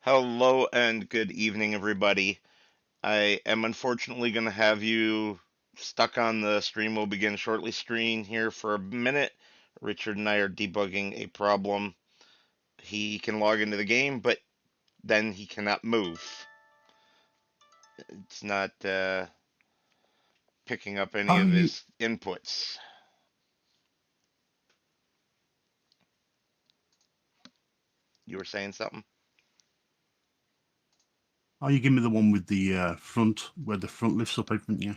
Hello and good evening, everybody. I am unfortunately going to have you stuck on the stream will begin shortly screen here for a minute. Richard and I are debugging a problem. He can log into the game, but then he cannot move. It's not picking up any Are of you his inputs. You were saying something? are you giving me the one with the front where the front lifts up, haven't you?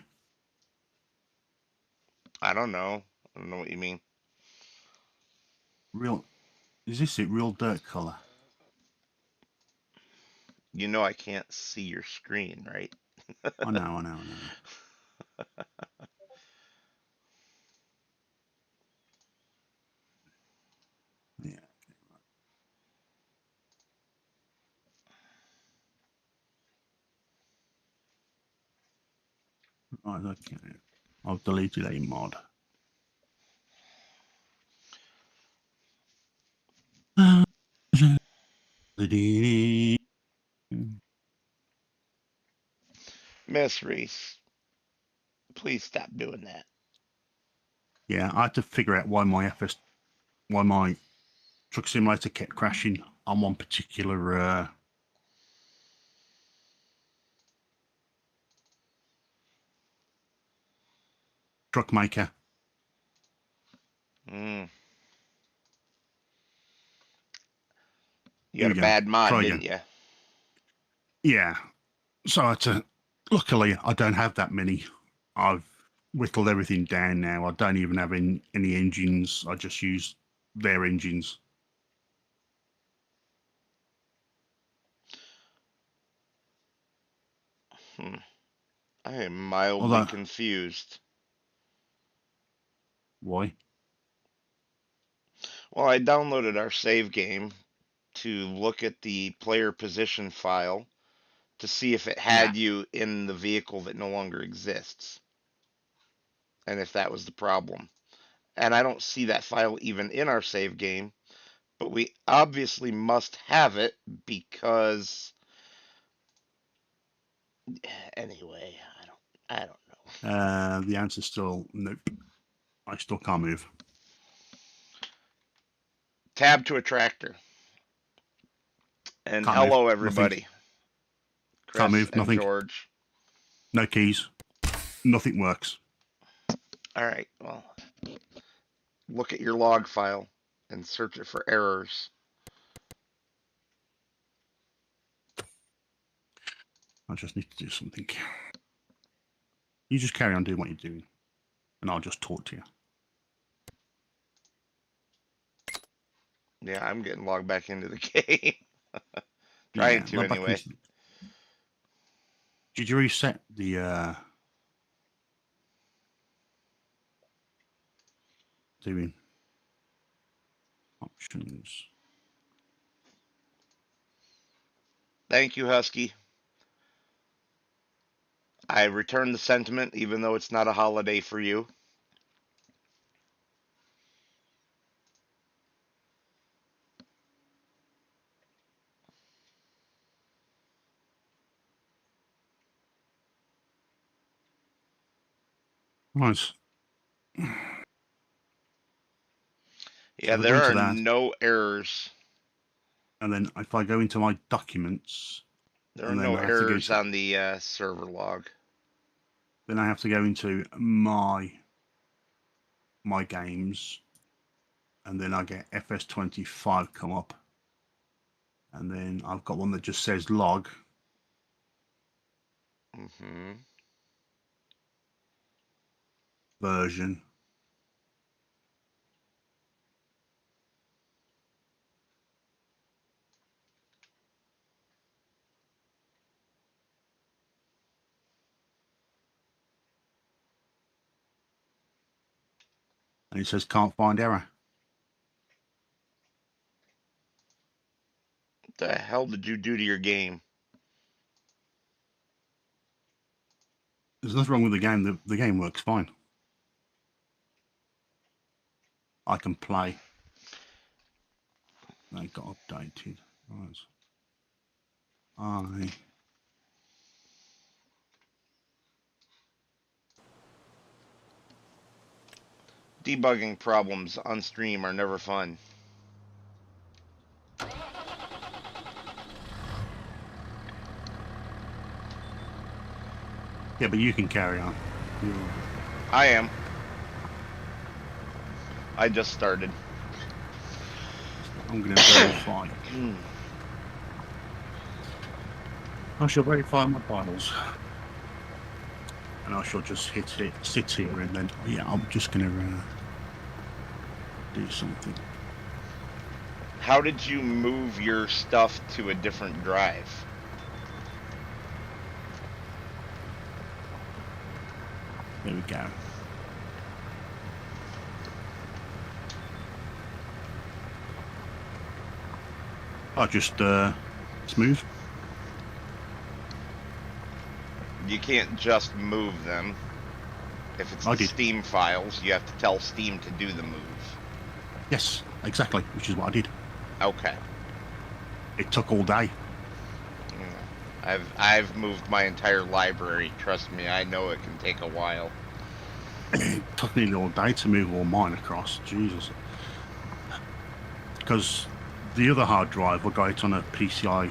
I don't know. I don't know what you mean. Real is this it? Real dirt color? You know I can't see your screen, right? I know. Yeah. Right, okay. I've deleted a mod. Miss Reese, please stop doing that. Yeah, I had to figure out why my truck simulator kept crashing on one particular truck maker. Mm. You Here had we a go. bad mod, Try didn't again. you? Yeah. So I had to. Luckily, I don't have that many. I've whittled everything down now. I don't even have any engines. I just use their engines. Hmm. I am mildly Although, confused. why? Well, I downloaded our save game to look at the player position file to see if it Yeah. had you in the vehicle that no longer exists and if that was the problem. And I don't see that file even in our save game, but we obviously must have it because anyway, I don't know. The answer's still nope. I still can't move. Tab to a tractor. And Can't move. hello Nothing. everybody. Can't Chris move. and Nothing. George. No keys. Nothing works. All right, well, look at your log file and search it for errors. I just need to do something. You just carry on doing what you're doing, and I'll just talk to you. Yeah, I'm getting logged back into the game. Trying Yeah, to log back anyway. into. Did you reset the doing options? Thank you, Husky. I return the sentiment even though it's not a holiday for you. Right. So Yeah, if I go there into are that, no errors. and then if I go into my documents, There are and then no I have to go errors to, on the server log. then I have to go into my games, and then I get FS25 come up, and then I've got one that just says log Mm-hmm. version. And it says can't find error. What the hell did you do to your game? There's nothing wrong with the game. The game works fine. I can play. That got updated. Right. I Debugging problems on stream are never fun. yeah, but you can carry on. I am. I just started. I'm going to verify. I shall verify my vitals. And I shall just sit here, and then, yeah, I'm just going to do something. How did you move your stuff to a different drive? There we go. I'll just smooth. You can't just move them. If it's the Steam files, you have to tell Steam to do the move. Yes, exactly, which is what I did. Okay. It took all day. I've moved my entire library. Trust me, I know it can take a while. It took nearly all day to move all mine across. Jesus. Because the other hard drive, I got it on a PCIe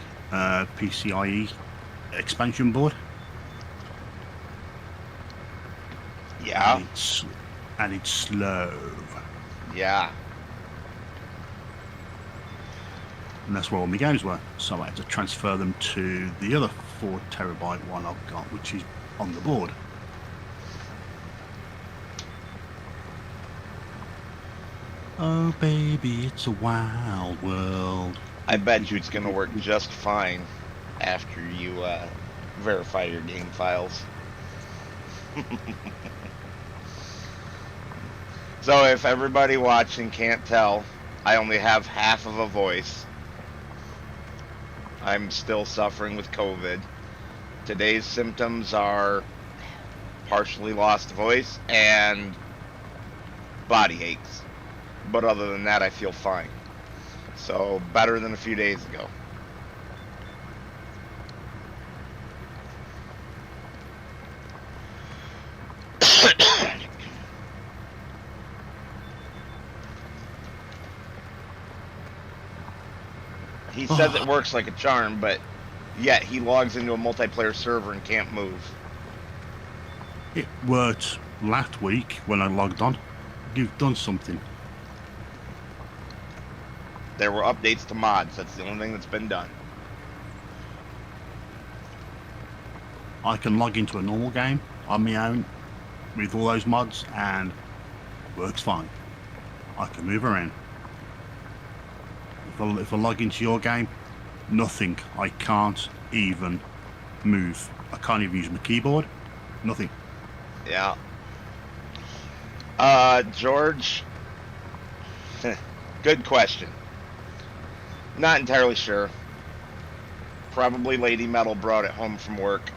expansion board. Yeah. And it's slow. Yeah. And that's where all my games were. So I had to transfer them to the other 4 terabyte one I've got, which is on the board. Oh, baby, it's a wild world. I bet you it's going to work just fine after you verify your game files. So if everybody watching can't tell, I only have half of a voice. I'm still suffering with COVID. Today's symptoms are partially lost voice and body aches. But other than that, I feel fine. So better than a few days ago. He says it works like a charm, but yet he logs into a multiplayer server and can't move. It worked last week when I logged on. You've done something. There were updates to mods. That's the only thing that's been done. I can log into a normal game on my own with all those mods and it works fine. I can move around. If I log into your game, nothing. I can't even move. I can't even use my keyboard. Nothing. Yeah. George, good question. Not entirely sure. Probably Lady Metal brought it home from work.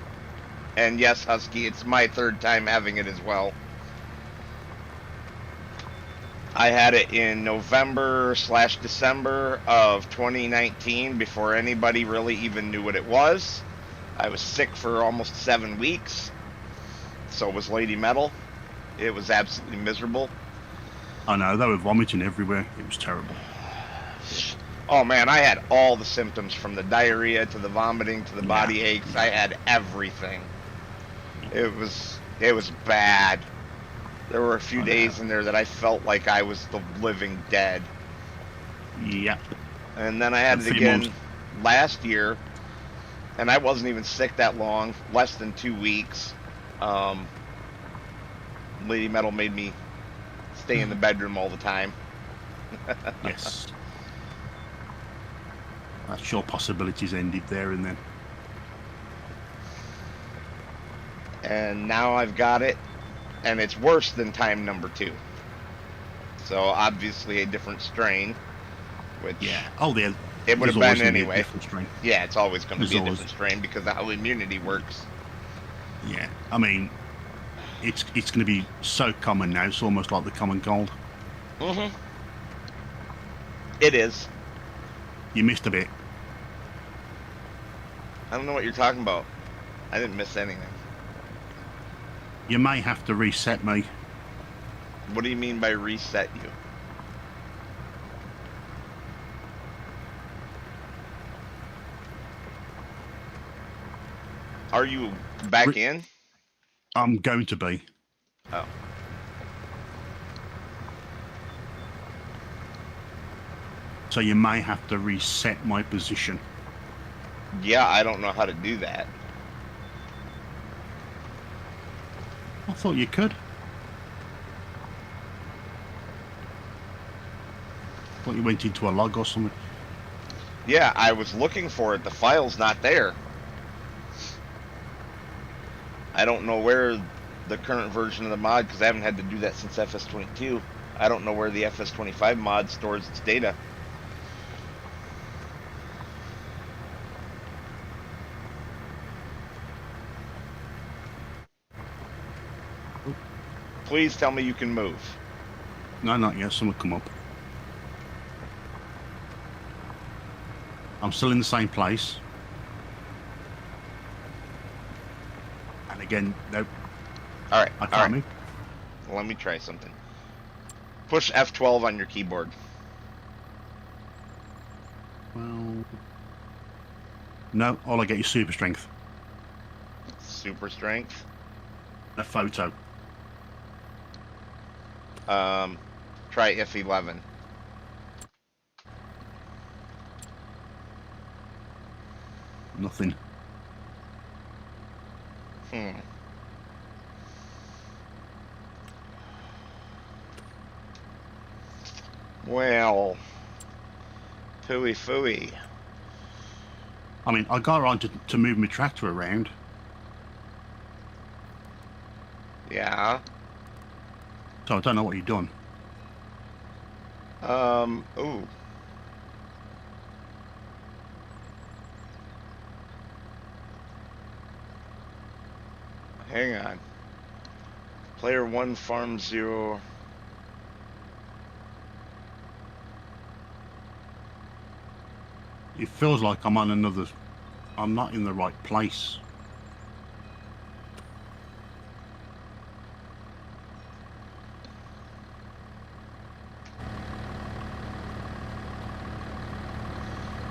And yes, Husky, it's my 3rd time having it as well. I had it in November/December of 2019 before anybody really even knew what it was. I was sick for almost 7 weeks. So was Lady Metal. It was absolutely miserable. I know, they were vomiting everywhere. It was terrible. Oh man, I had all the symptoms from the diarrhea to the vomiting to the body aches. I had everything. It was bad. There were a few days in there that I felt like I was the living dead. Yep. And then I had it again last year, and I wasn't even sick that long, less than 2 weeks. Lady Metal made me stay in the bedroom all the time. Yes. That's your possibilities ended there and then. And now I've got it, and it's worse than time number 2. So obviously a different strain, which it would have been anyway. Yeah, it's always going to be a different strain because of how immunity works. Yeah, I mean, it's going to be so common now. It's almost like the common cold. Mm-hmm. It is. You missed a bit. I don't know what you're talking about. I didn't miss anything. You may have to reset me. What do you mean by reset you? Are you back Re- in? I'm going to be. Oh. So you may have to reset my position. Yeah, I don't know how to do that. I thought you could. Thought you went into a log or something. Yeah, I was looking for it. The file's not there. I don't know where the current version of the mod, because I haven't had to do that since FS22. I don't know where the FS25 mod stores its data. Oh, Please tell me you can move. no, not yet. Someone come up. I'm still in the same place. And again, no, All right, I all can't right. move. Let me try something. Push F12 on your keyboard. Well, no, all I get is super strength. Super strength. A photo. Um, Try F11. Nothing. Hmm. Well, pooey fooey. I mean, I got around to move my tractor around. Yeah. So I don't know what you've done. Ooh. Hang on. Player 1, Farm 0. It feels like I'm on another. I'm not in the right place.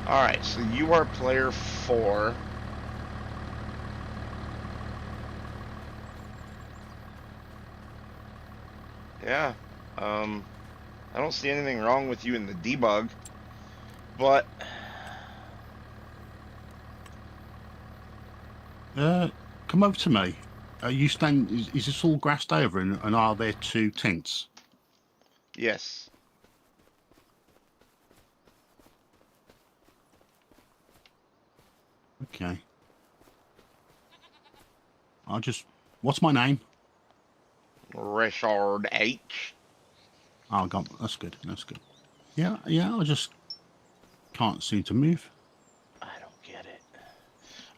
Alright, so you are player 4. Yeah. Um, I don't see anything wrong with you in the debug, but Come over to me. You stand. Is this all grassed over, and are there two tents? yes. Okay. I'll just. What's my name? Richard H. Oh, God, that's good. That's good. Yeah, yeah. I just can't seem to move. I don't get it.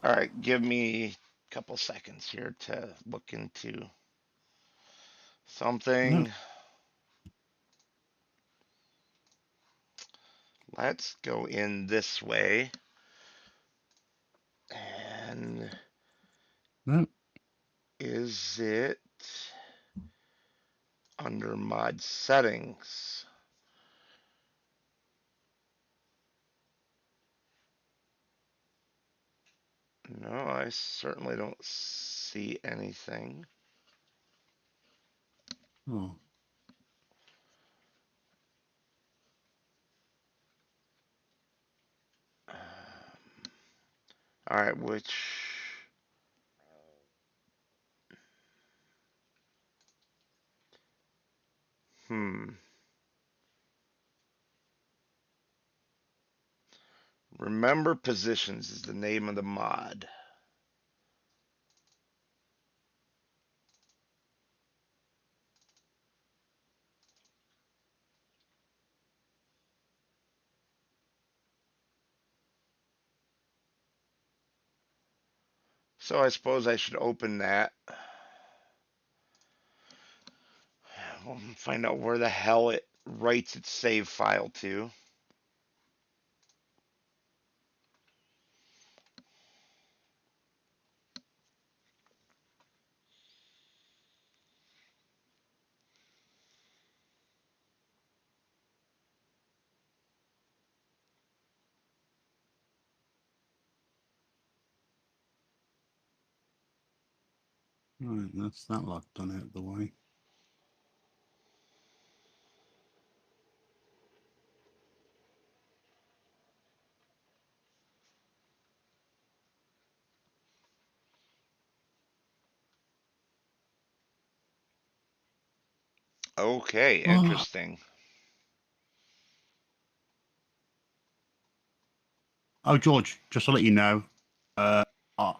Alright, give me a couple seconds here to look into No, something. Let's go in this way. And no. is it under mod settings? No, I certainly don't see anything. Oh, Um, all right, which hmm. Remember positions is the name of the mod. So I suppose I should open that. We'll find out where the hell it writes its save file to. Right, that's that lot done out of the way. Okay, Oh, interesting. oh, George, just to let you know, uh, I,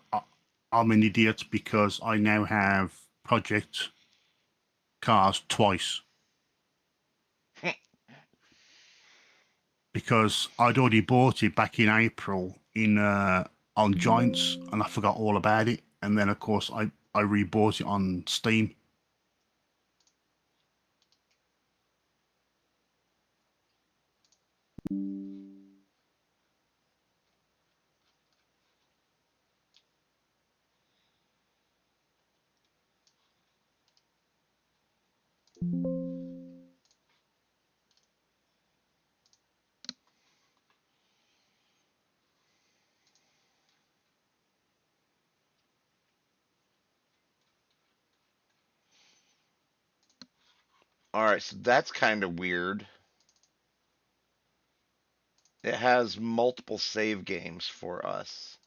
I'm an idiot because I now have Project Cars twice because I'd already bought it back in April in on Giants and I forgot all about it. And then, of course, I rebought it on Steam. All right, so that's kind of weird. It has multiple save games for us.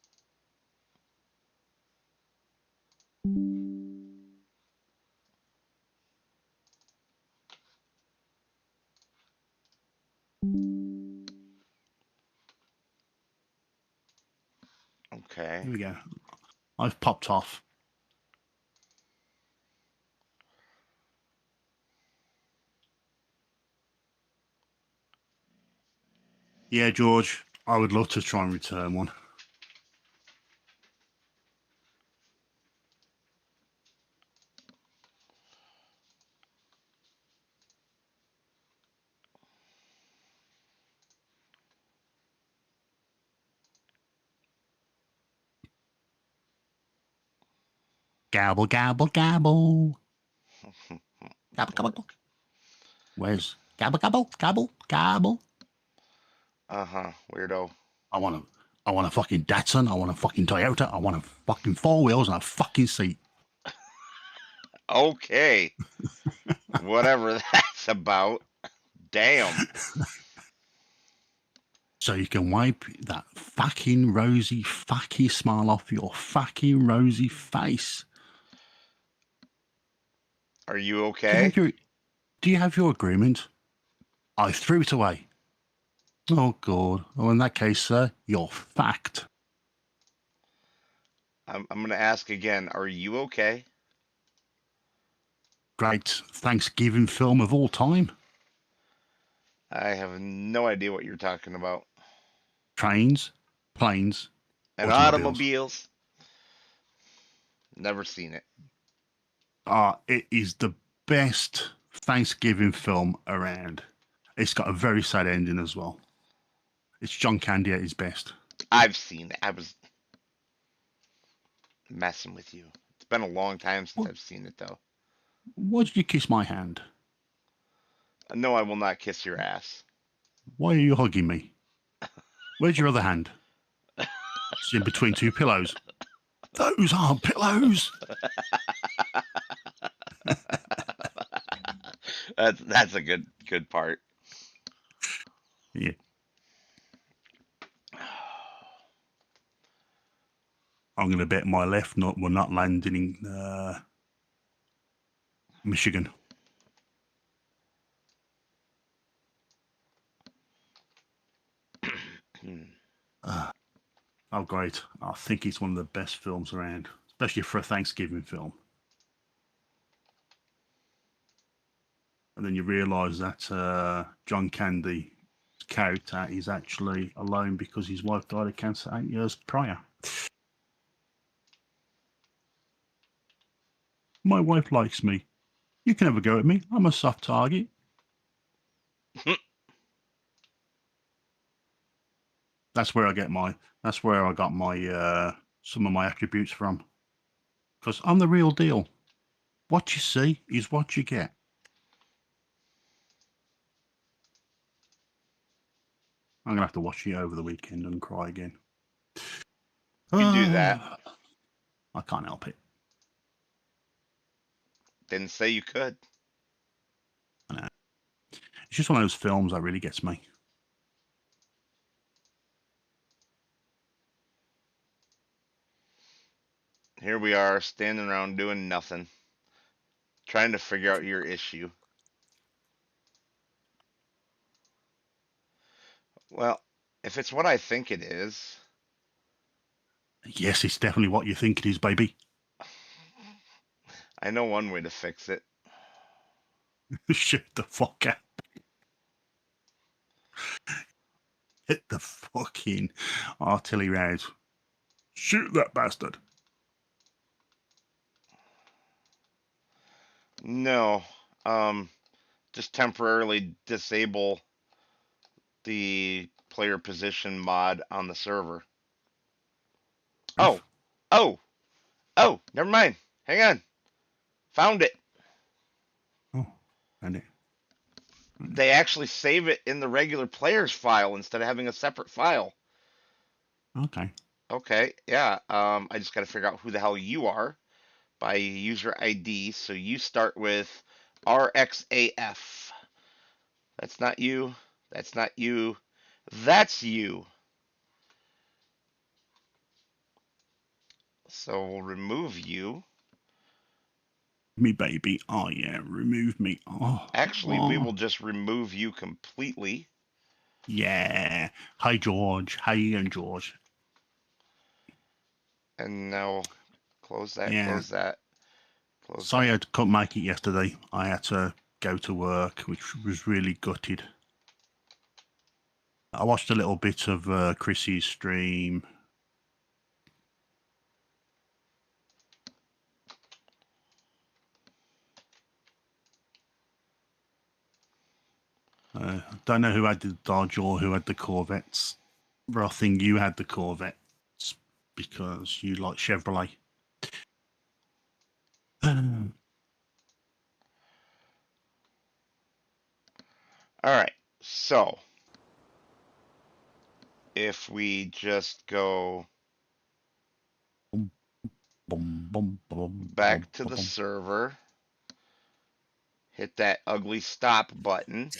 Okay. Here we go. I've popped off. Yeah, George, I would love to try and return one. Gabble, gabble, gabble. Gabble, gabble. Where's gabble, gabble, gabble, gabble? Uh-huh, weirdo. I want to. I want a fucking Datsun. I want a fucking Toyota. I want a fucking four wheels and a fucking seat. Okay. Whatever that's about. Damn. So you can wipe that fucking rosy fucking smile off your fucking rosy face. Are you Do you okay? have your Do you have your agreement? I threw it away. Oh God. Well, in that case, sir, you're fucked. I'm gonna ask again. Are you okay? Great Thanksgiving film of all time. I have no idea what you're talking about. Trains, planes, And automobiles. automobiles? Never seen it. It is the best Thanksgiving film around. It's got a very sad ending as well. It's John Candy at his best. I've seen it. I was messing with you. It's been a long time since What? I've seen it, though. Why did you kiss my hand? No, I will not kiss your ass. Why are you hugging me? Where's your other hand? It's in between two pillows. Those aren't pillows. That's a good part. Yeah, I'm going to bet my left nut will not land in Michigan. Uh, oh, great. I think it's one of the best films around, especially for a Thanksgiving film. And then you realise that John Candy's character is actually alone because his wife died of cancer 8 years prior. My wife likes me. You can have a go at me. I'm a soft target. That's where I get my. That's where I got my some of my attributes from. Because I'm the real deal. What you see is what you get. I'm gonna have to watch it over the weekend and cry again. You do that. I can't help it. Didn't say you could. I know. It's just one of those films that really gets me. Here we are standing around doing nothing, trying to figure out your issue. Well, if it's what I think it is, Yes, it's definitely what you think it is, baby. I know one way to fix it. Shut the fuck up. Hit the fucking artillery rounds. Shoot that bastard. No, um, just temporarily disable the player position mod on the server. Oh, oh, oh, never mind. Hang on. Found it. Oh, and it. They actually save it in the regular players file instead of having a separate file. Okay. Okay, yeah. I just got to figure out who the hell you are by user ID. So you start with RXAF. That's not you. That's not you. That's you. So we'll remove you. Me, baby. Oh, yeah. Remove me. Actually, we Oh. will just remove you completely. Yeah. Hi, George. How you doing, George? And now close that, Yeah. close that, close Sorry that. I couldn't make it yesterday. I had to go to work, which was really gutted. I watched a little bit of Chrissy's stream. Don't know who had the Dodge or who had the Corvettes, but I think you had the Corvettes because you like Chevrolet. All right. So if we just go Boom, boom, boom, boom, boom, back to the boom. server, hit that ugly stop button,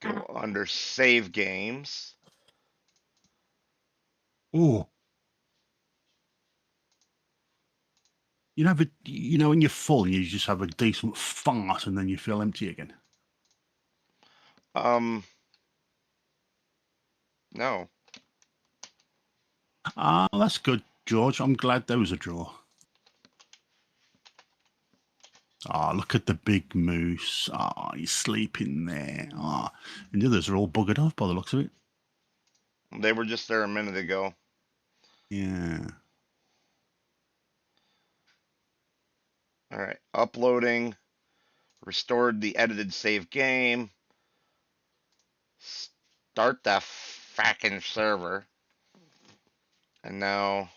go under save games. Oh, you know when you're full, you just have a decent fart and then you feel empty again. Um, no. Ah, that's good, George. I'm glad there was a draw. Ah, look at the big moose. Ah, he's sleeping there. Ah, and the others are all buggered off by the looks of it. They were just there a minute ago. Yeah. All right. Uploading, restored the edited save game. Start the fracking server. And now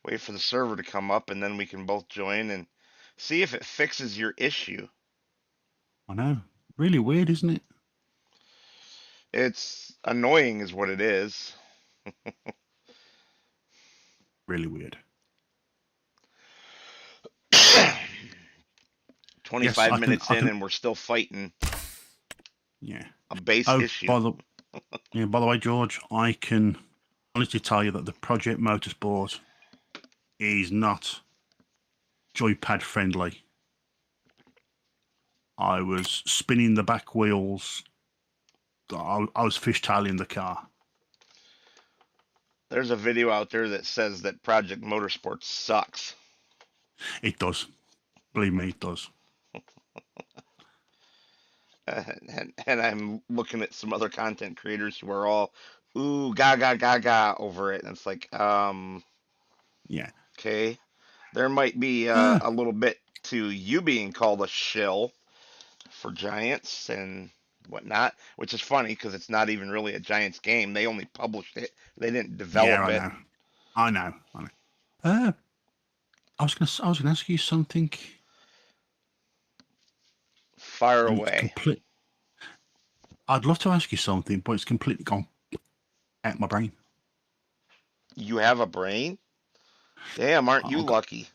wait for the server to come up and then we can both join and see if it fixes your issue. I know. Really weird, isn't it? It's annoying, is what it is. Really weird. Yes, 25 minutes I in can. and we're still fighting Yeah. a base Oh, issue. by the way, George, I can honestly tell you that the Project Motorsport is not joypad friendly. I was spinning the back wheels. I was fishtailing the car. There's a video out there that says that Project Motorsport sucks. It does. Believe me, it does. And I'm looking at some other content creators who are all ooh gaga gaga over it, and it's like, Yeah. okay, there might be Uh, a little bit to you being called a shill for Giants and whatnot, which is funny because it's not even really a Giants game. They only published it; they didn't yeah, develop I it. know. I know. I know. Uh, I was gonna ask you something, Fire and it's away. complete. I'd love to ask you something, but it's completely gone out my brain. You have a brain? Damn, aren't you I'll go, lucky?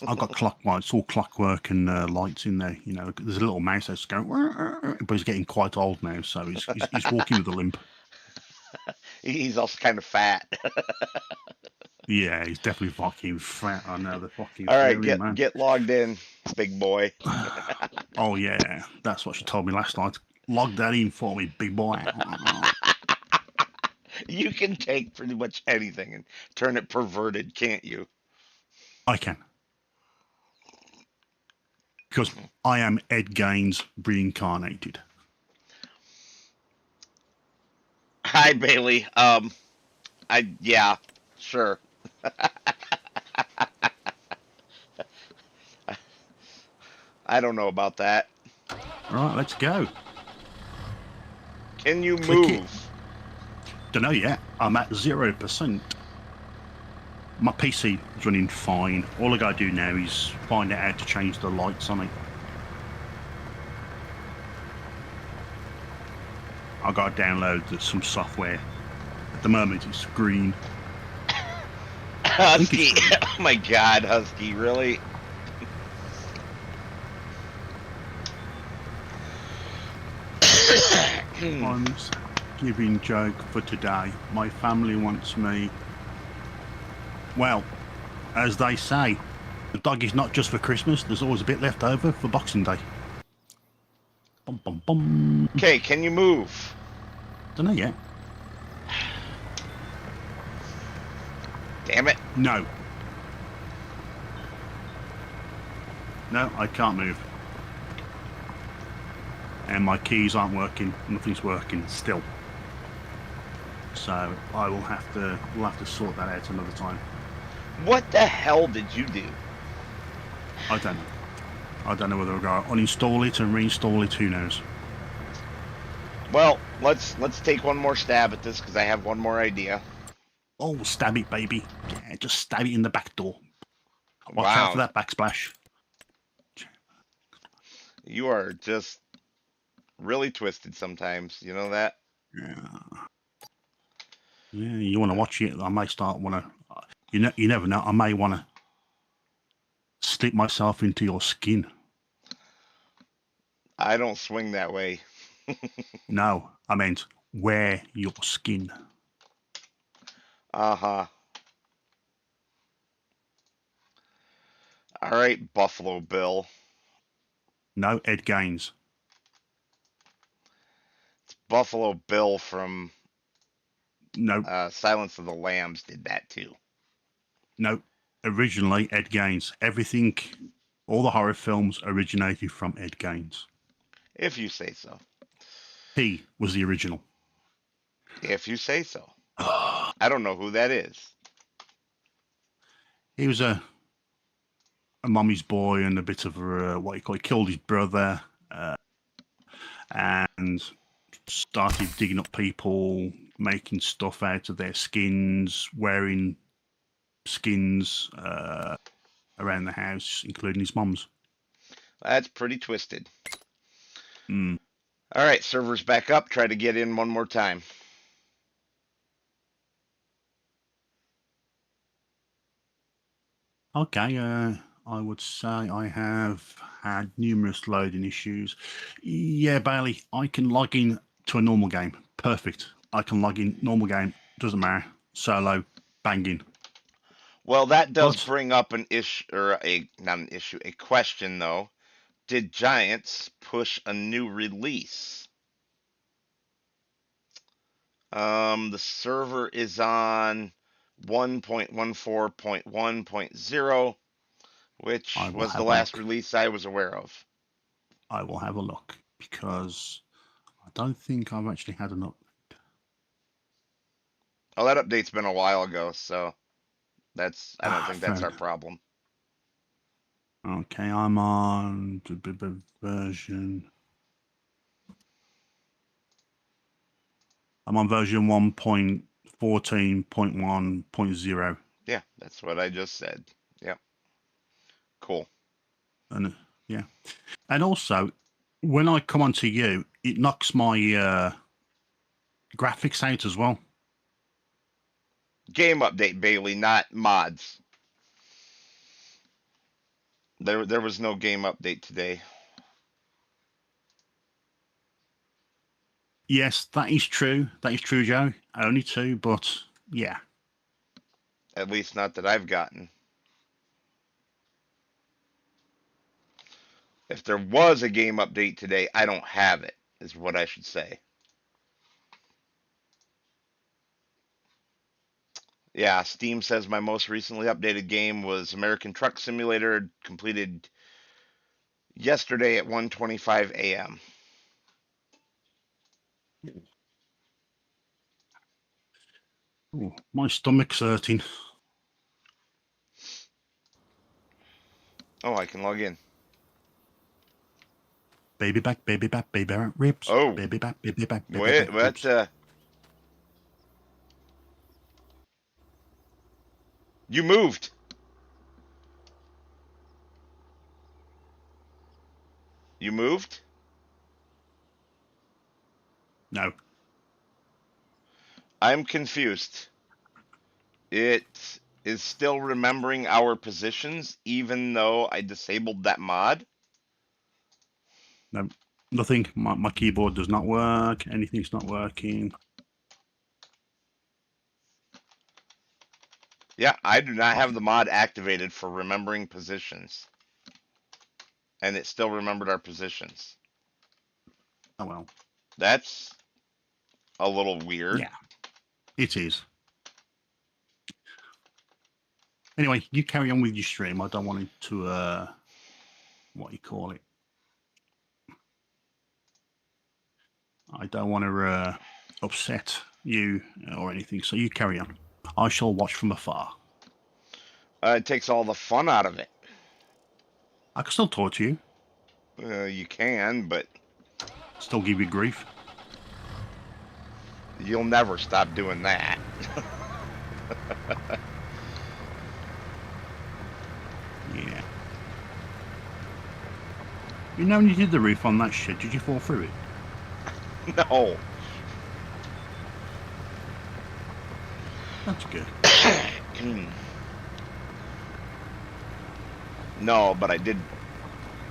I've got clockwork. It's all clockwork and lights in there. You know, there's a little mouse that's going, but he's getting quite old now, so he's walking with a limp. He's also kind of fat. Yeah, he's definitely fucking fat. I know the fucking All right, feeling, get man. get logged in, big boy. Oh yeah, that's what she told me last night. Log that in for me, big boy. You can take pretty much anything and turn it perverted, can't you? I can, because I am Ed Gaines reincarnated. Hi, Bailey. Yeah, sure. I don't know about that. Right, let's go. Can you Click it. move? Don't know yet. I'm at 0%. My PC is running fine. All I gotta do now is find out how to change the lights on it. I gotta download some software. At the moment, it's green. I think it's Husky. green. Oh my God, Husky, really? Thanksgiving joke for today. My family wants me. Well, as they say, the dog is not just for Christmas. There's always a bit left over for Boxing Day. Bum bum bum. Okay, can you move? Don't know yet. Damn it. No. No, I can't move. And my keys aren't working. Nothing's working still. So we'll have to sort that out another time. What the hell did you do? I don't know. I don't know whether I'll go uninstall it and reinstall it. Who knows? Well, let's take one more stab at this because I have one more idea. Oh, stab it, baby. Yeah, just stab it in the back door. Watch out for Wow, that backsplash. you are just really twisted sometimes. You know that? Yeah. Yeah, you want to watch it? I may start want to. You never know. I may want to slip myself into your skin. I don't swing that way. No, I meant wear your skin. Uh-huh. All right, Buffalo Bill. No, Ed Gaines. It's Buffalo Bill from No, Silence of the Lambs did that too. no. Originally, Ed Gaines. Everything, all the horror films originated from Ed Gaines. If you say so. He was the original. If you say so. I don't know who that is. He was a mommy's boy and a bit of a, what you call, he killed his brother and started digging up people, making stuff out of their skins, wearing skins around the house, including his mom's. That's pretty twisted. Mm. All right, server's back up. Try to get in one more time. Okay, I would say I have had numerous loading issues. Yeah, Bailey, I can log in to a normal game. Perfect. I can log in, normal game, doesn't matter. Solo, banging. Well, that does But bring up an issue, or not an issue, a question though. Did Giants push a new release? The server is on 1.14.1.0, which I will was the have a last look. release I was aware of. I will have a look because I don't think I've actually had an update. Oh, that update's been a while ago, so I don't Ah, think fair that's our enough. problem. Okay, I'm on version. I'm on version 1.14.1.0. Yeah, that's what I just said. Yep. Cool. And yeah. And also, when I come onto you, it knocks my graphics out as well. Game update, Bailey, not mods. There was no game update today. Yes, that is true. That is true, Joe. Only two, but yeah. At least not that I've gotten. If there was a game update today, I don't have it, is what I should say. Yeah, Steam says my most recently updated game was American Truck Simulator, completed yesterday at 1:25 a.m. Ooh, my stomach's hurting. Oh, I can log in. Baby back, baby back ribs. Oh, Baby back, baby wait, back what? ribs. You moved. You moved? No, I'm confused. It is still remembering our positions, even though I disabled that mod. no, nothing. My keyboard does not work. Anything's not working. Yeah, I do not Oh, have the mod activated for remembering positions. And it still remembered our positions. oh well. That's a little weird. Yeah, it is. Anyway, you carry on with your stream. I don't want it to what you call it. I don't want to upset you or anything. So you carry on. I shall watch from afar. It takes all the fun out of it. I can still talk to you. You can, but Still give you grief. you'll never stop doing that. Yeah. You know when you did the roof on that shed, did you fall through it? No. That's good. No, but I did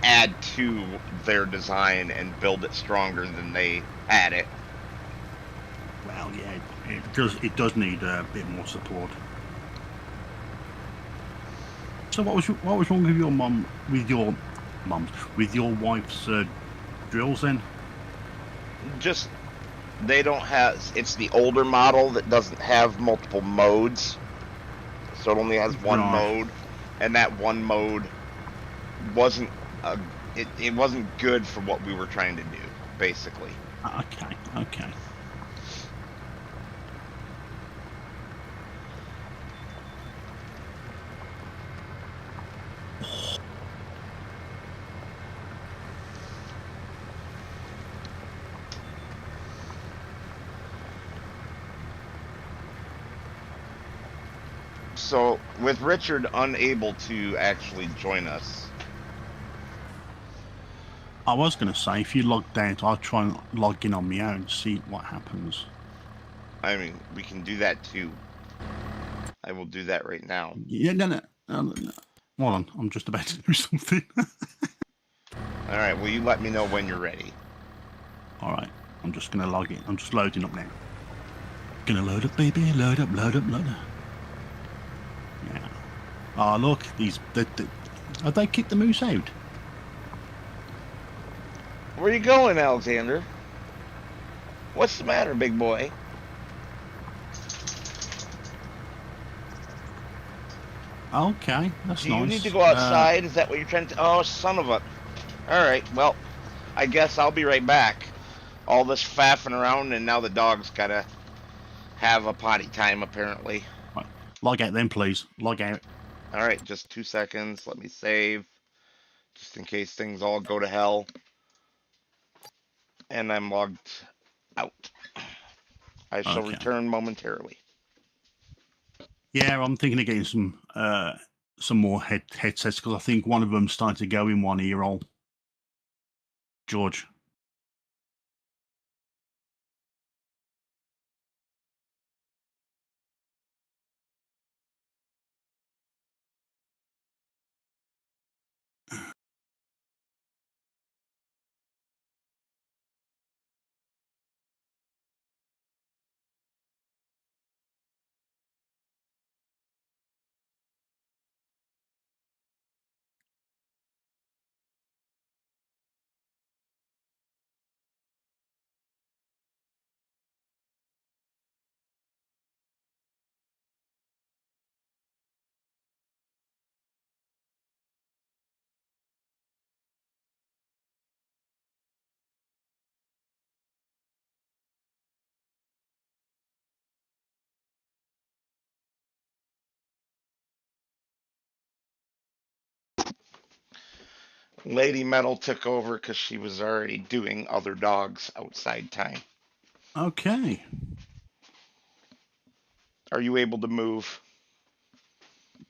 add to their design and build it stronger than they had it. Well, yeah, it does need a bit more support. So what was wrong with your wife's drills then? Just they don't have. It's the older model that doesn't have multiple modes, so it only has one Right. mode, and that one mode wasn't a, it wasn't good for what we were trying to do, basically. Okay. So with Richard unable to actually join us, I was going to say, if you logged out, I'll try and log in on my own to see what happens. I mean, we can do that too. I will do that right now. Yeah, no. Hold on, I'm just about to do something. All right, will you let me know when you're ready? All right, I'm just going to log in. I'm just loading up now. Gonna load up, baby. Load up. Yeah. Oh, look, have they kicked the moose out? Where you going, Alexander? What's the matter, big boy? Okay, that's Do nice. you need to go outside? Is that what you're trying to? Oh, son of a! All right, well, I guess I'll be right back. All this faffing around, and now the dog's gotta have a potty time, apparently. Right. Log out then, please. Log out. All right, just 2 seconds. Let me save, just in case things all go to hell. And I'm logged out. I shall Okay. return momentarily. Yeah, I'm thinking of getting some more headsets because I think one of them's starting to go in one ear hole. George. Lady Metal took over because she was already doing other dogs outside time. Okay. Are you able to move?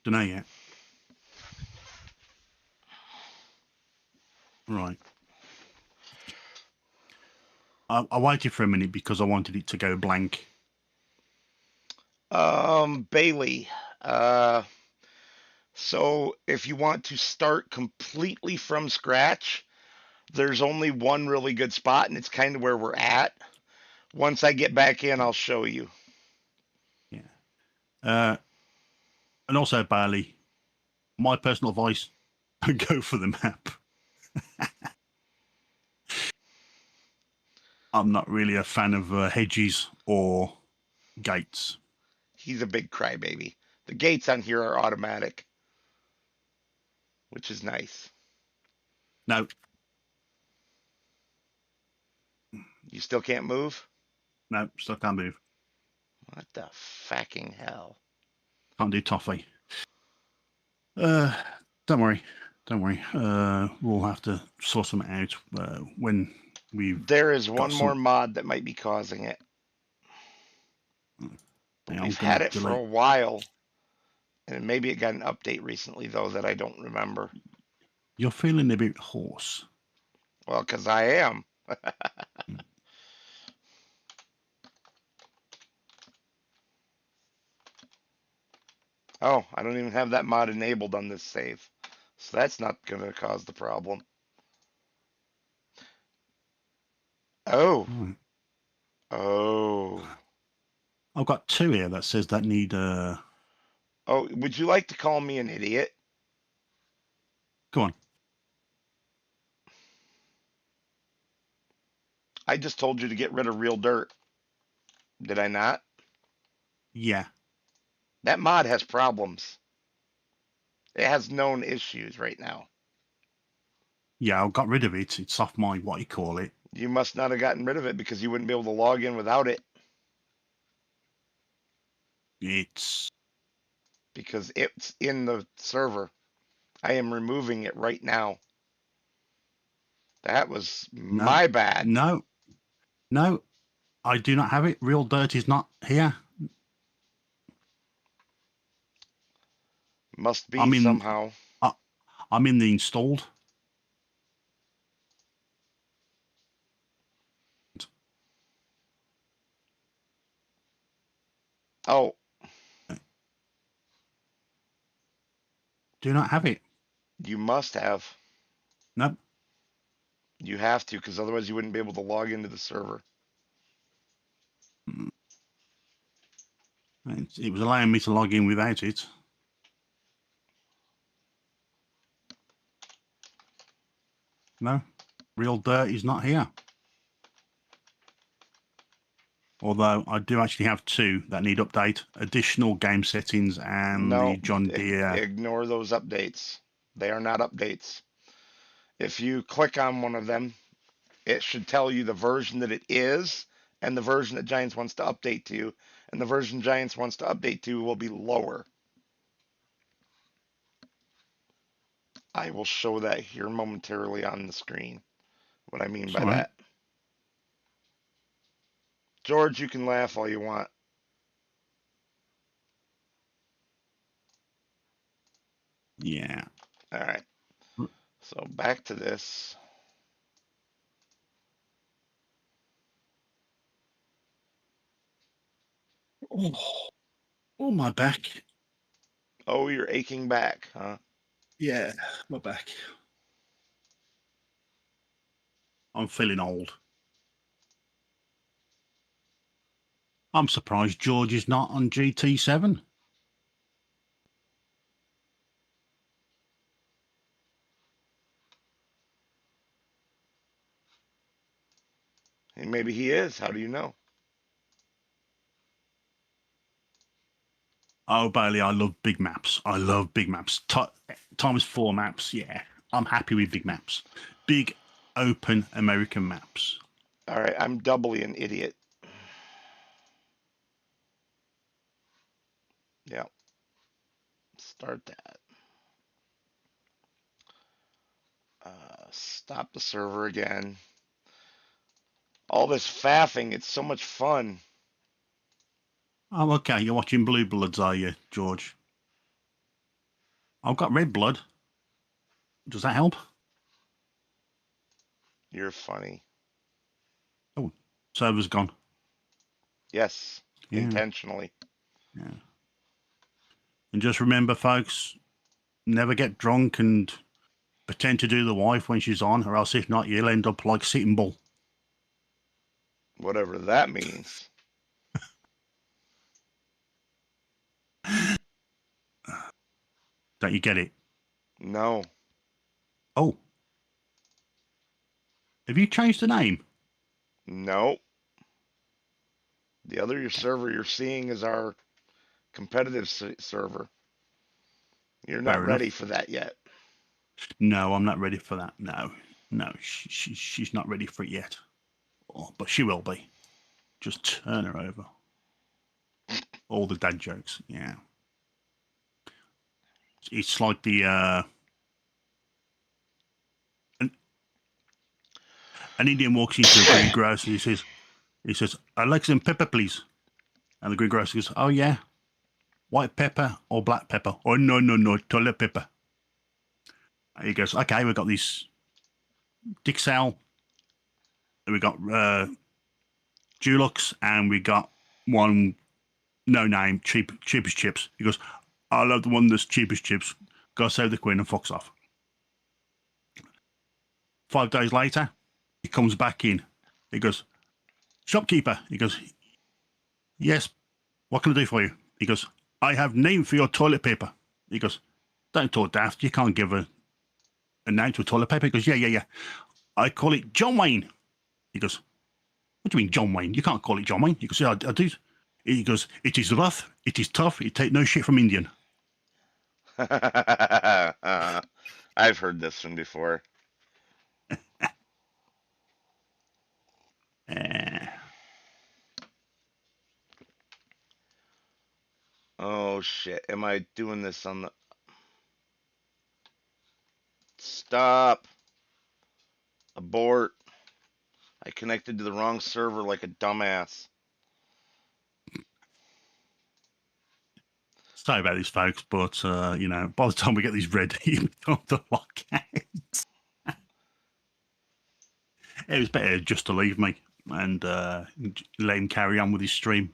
Don't know yet. Right. I waited for a minute because I wanted it to go blank. Bailey. Uh, so if you want to start completely from scratch, there's only one really good spot, and it's kind of where we're at. Once I get back in, I'll show you. Yeah. And also, Bailey, my personal advice: go for the map. I'm not really a fan of hedges or gates. He's a big crybaby. The gates on here are automatic, which is nice. No, You still can't move? no, still can't move. What the fucking hell? Can't do toffee. Uh, don't worry, don't worry. We'll have to sort something out when we've There is one got more some. mod that might be causing it, but I'm we've gonna had it for delete. a while, and maybe it got an update recently though that I don't remember. You're feeling a bit hoarse. Well, because I am. Oh, I don't even have that mod enabled on this save, so that's not going to cause the problem. Oh, Right. oh, I've got two here that says that need. oh. Would you like to call me an idiot? Go on. I just told you to get rid of real dirt. Did I not? Yeah, That mod has problems. It has known issues right now. yeah. I got rid of it. It's off my what you call it. You must not have gotten rid of it because you wouldn't be able to log in without it It's because it's in the server. I am removing it right now. That was no, my bad. no, no. I do not have it. Real dirt is not here. Must be I'm in. somehow. I, I'm in the installed. Oh, Do not have it. you must have. No, You have to because otherwise you wouldn't be able to log into the server. it was allowing me to log in without it. No, real dirt is not here. Although I do actually have two that need update: additional game settings and the No, John Deere. ignore those updates. They are not updates. If you click on one of them, it should tell you the version that it is and the version that Giants wants to update to, and the version Giants wants to update to will be lower. I will show that here momentarily on the screen. What I mean It's by all right. that. George, you can laugh all you want. Yeah. All right. So back to this. Oh, oh, my back. Oh, you're aching back, huh? Yeah, my back. I'm feeling old. I'm surprised George is not on GT7. And maybe he is. How do you know? Oh, Bailey, I love big maps. I love big maps. Times four maps. Yeah, I'm happy with big maps. Big, open American maps. All right, I'm doubly an idiot. Yeah, start that. Stop the server again. All this faffing, it's so much fun. Oh, okay. You're watching Blue Bloods, are you, George? I've got Red Blood. Does that help? You're funny. Oh, server's gone. Yes, Yeah, intentionally. yeah. And just remember, folks, never get drunk and pretend to do the wife when she's on, or else if not, you'll end up like Sitting Bull. Whatever that means. Don't you get it? No. Oh, have you changed the name? No. The other server you're seeing is our competitive server. You're not Fair ready enough. for that yet. No, I'm not ready for that. No, she's not ready for it yet. Oh, but she will be. Just turn her over. All the dad jokes. Yeah. It's like the an Indian walks into a greengrocer. He says, "I'd like some pepper, please." And the greengrocer goes, "Oh yeah, white pepper or black pepper?" "Oh no, toilet pepper." And he goes, "Okay, we've got these Dixel, we got Dulux, and we got one no name, cheapest chips." He goes, "I love the one that's cheapest chips. Go save the queen and fucks off." 5 days later, he comes back in. He goes, "Shopkeeper." He goes, "Yes, what can I do for you?" He goes, "I have name for your toilet paper." He goes, "Don't talk daft. You can't give a name to a toilet paper." He goes, Yeah. I call it John Wayne." He goes, "What do you mean, John Wayne? You can't call it John Wayne." He goes, "Yeah, I do." He goes, "It is rough. It is tough. It take no shit from Indian." I've heard this one before. Uh, Oh shit. Am I doing this on the. Stop. Abort. I connected to the wrong server like a dumbass. Sorry about this, folks, but by the time we get these red, you become the lockout. It was better just to leave me and let him carry on with his stream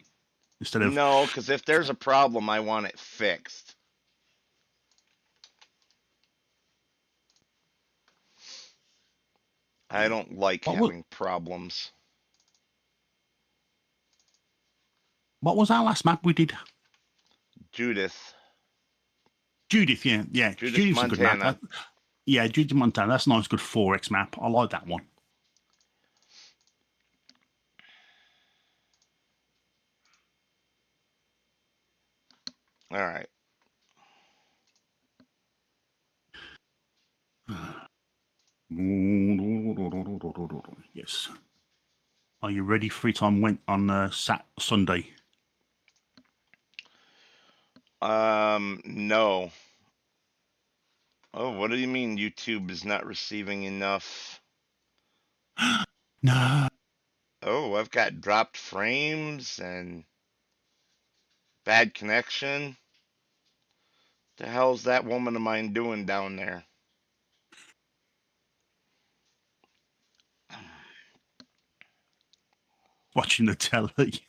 instead of. No, because if there's a problem, I want it fixed. I don't like What was having problems. what was our last map we did? Judith. Judith, yeah. Judith, Judith's a good map. Montana. Yeah, Judith Montana. That's a nice, good 4x map. I like that one. All right. Yes. Are you ready? Free time went on Sunday. No. Oh, what do you mean YouTube is not receiving enough? No. Oh, I've got dropped frames and bad connection. The hell's that woman of mine doing down there? Watching the telly.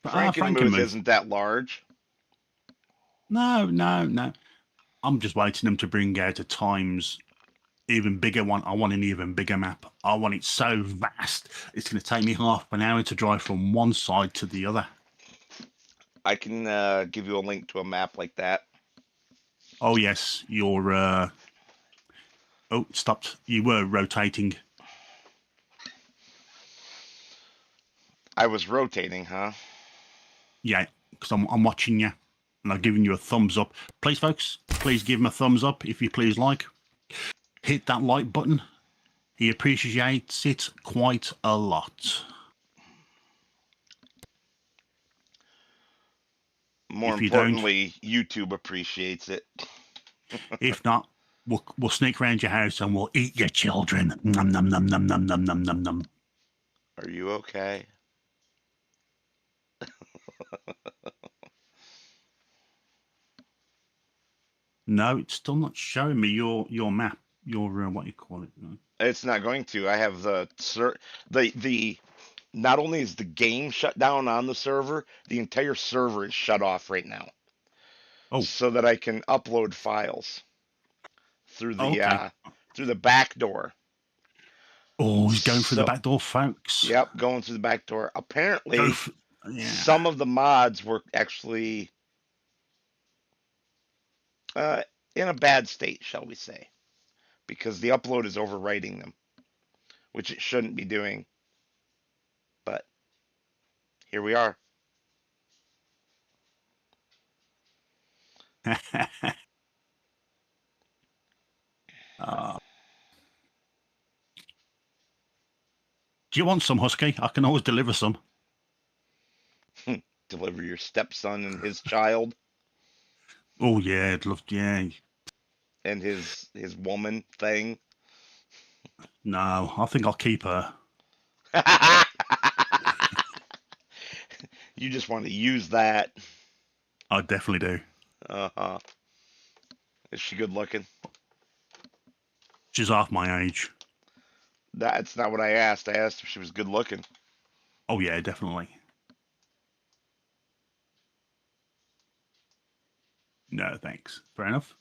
But Frankenmuth Frankenmuth. isn't that large. No. I'm just waiting them to bring out a Times even bigger one. I want an even bigger map. I want it so vast, it's going to take me half an hour to drive from one side to the other. I can give you a link to a map like that. Oh, yes, you're. Oh, it stopped. You were rotating. I was rotating, huh? Yeah, because I'm watching you and I'm giving you a thumbs up. Please, folks, please give him a thumbs up if you please like. Hit that like button. He appreciates it quite a lot. More If you don't, importantly, YouTube appreciates it. If not, we'll sneak around your house and we'll eat your children. Num num num num num num num num num. Are you okay? No, it's still not showing me your map. Your what you call it? It's not going to. I have the not only is the game shut down on the server, the entire server is shut off right now, Oh, so that I can upload files through oh, okay. the back door. Oh, he's going through the So, back door, folks. yep, going through the back door. Go. Apparently, Yeah. some of the mods were actually uh, in a bad state, shall we say, because the upload is overwriting them, which it shouldn't be doing. But here we are. uh, do you want some, Husky? I can always deliver some. Deliver your stepson and his child Oh yeah, I'd love. Yeah. and his woman thing. No, I think I'll keep her. You just want to use that. I definitely do. Uh-huh. Is she good looking? She's half my age. That's not what I asked. I asked if she was good looking. Oh yeah, definitely. No, thanks. Fair enough.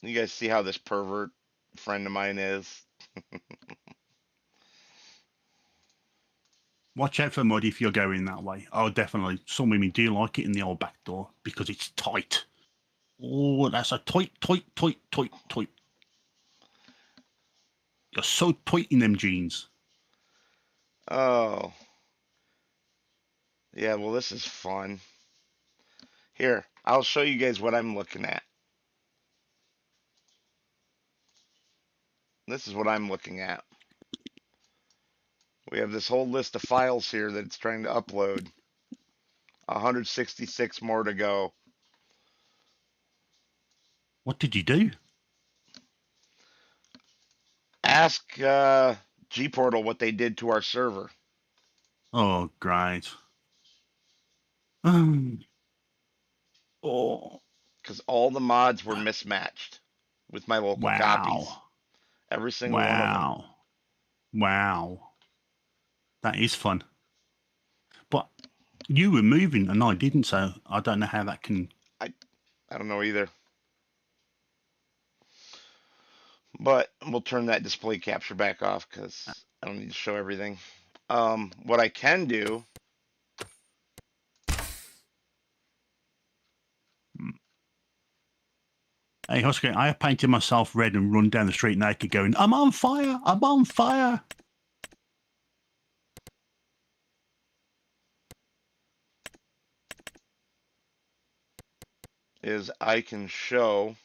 You guys see how this pervert friend of mine is? Watch out for mud if you're going that way. Oh, definitely. Some women do like it in the old back door because it's tight. Oh, that's a tight, tight, tight, tight, tight. You're so tight in them jeans. Oh, yeah, well, this is fun. Here, I'll show you guys what I'm looking at. This is what I'm looking at. We have this whole list of files here that it's trying to upload. 166 more to go. What did you do? Ask Gportal what they did to our server. Oh, great. Um, oh, Because all the mods were mismatched with my local copies. wow. Every single one of them. Wow. Wow. That is fun. But you were moving and I didn't, so I don't know how that can. I, I don't know either. But we'll turn that display capture back off because I don't need to show everything. What I can do. Hey, Husker, I have painted myself red and run down the street naked going, I'm on fire. I'm on fire. Is I can show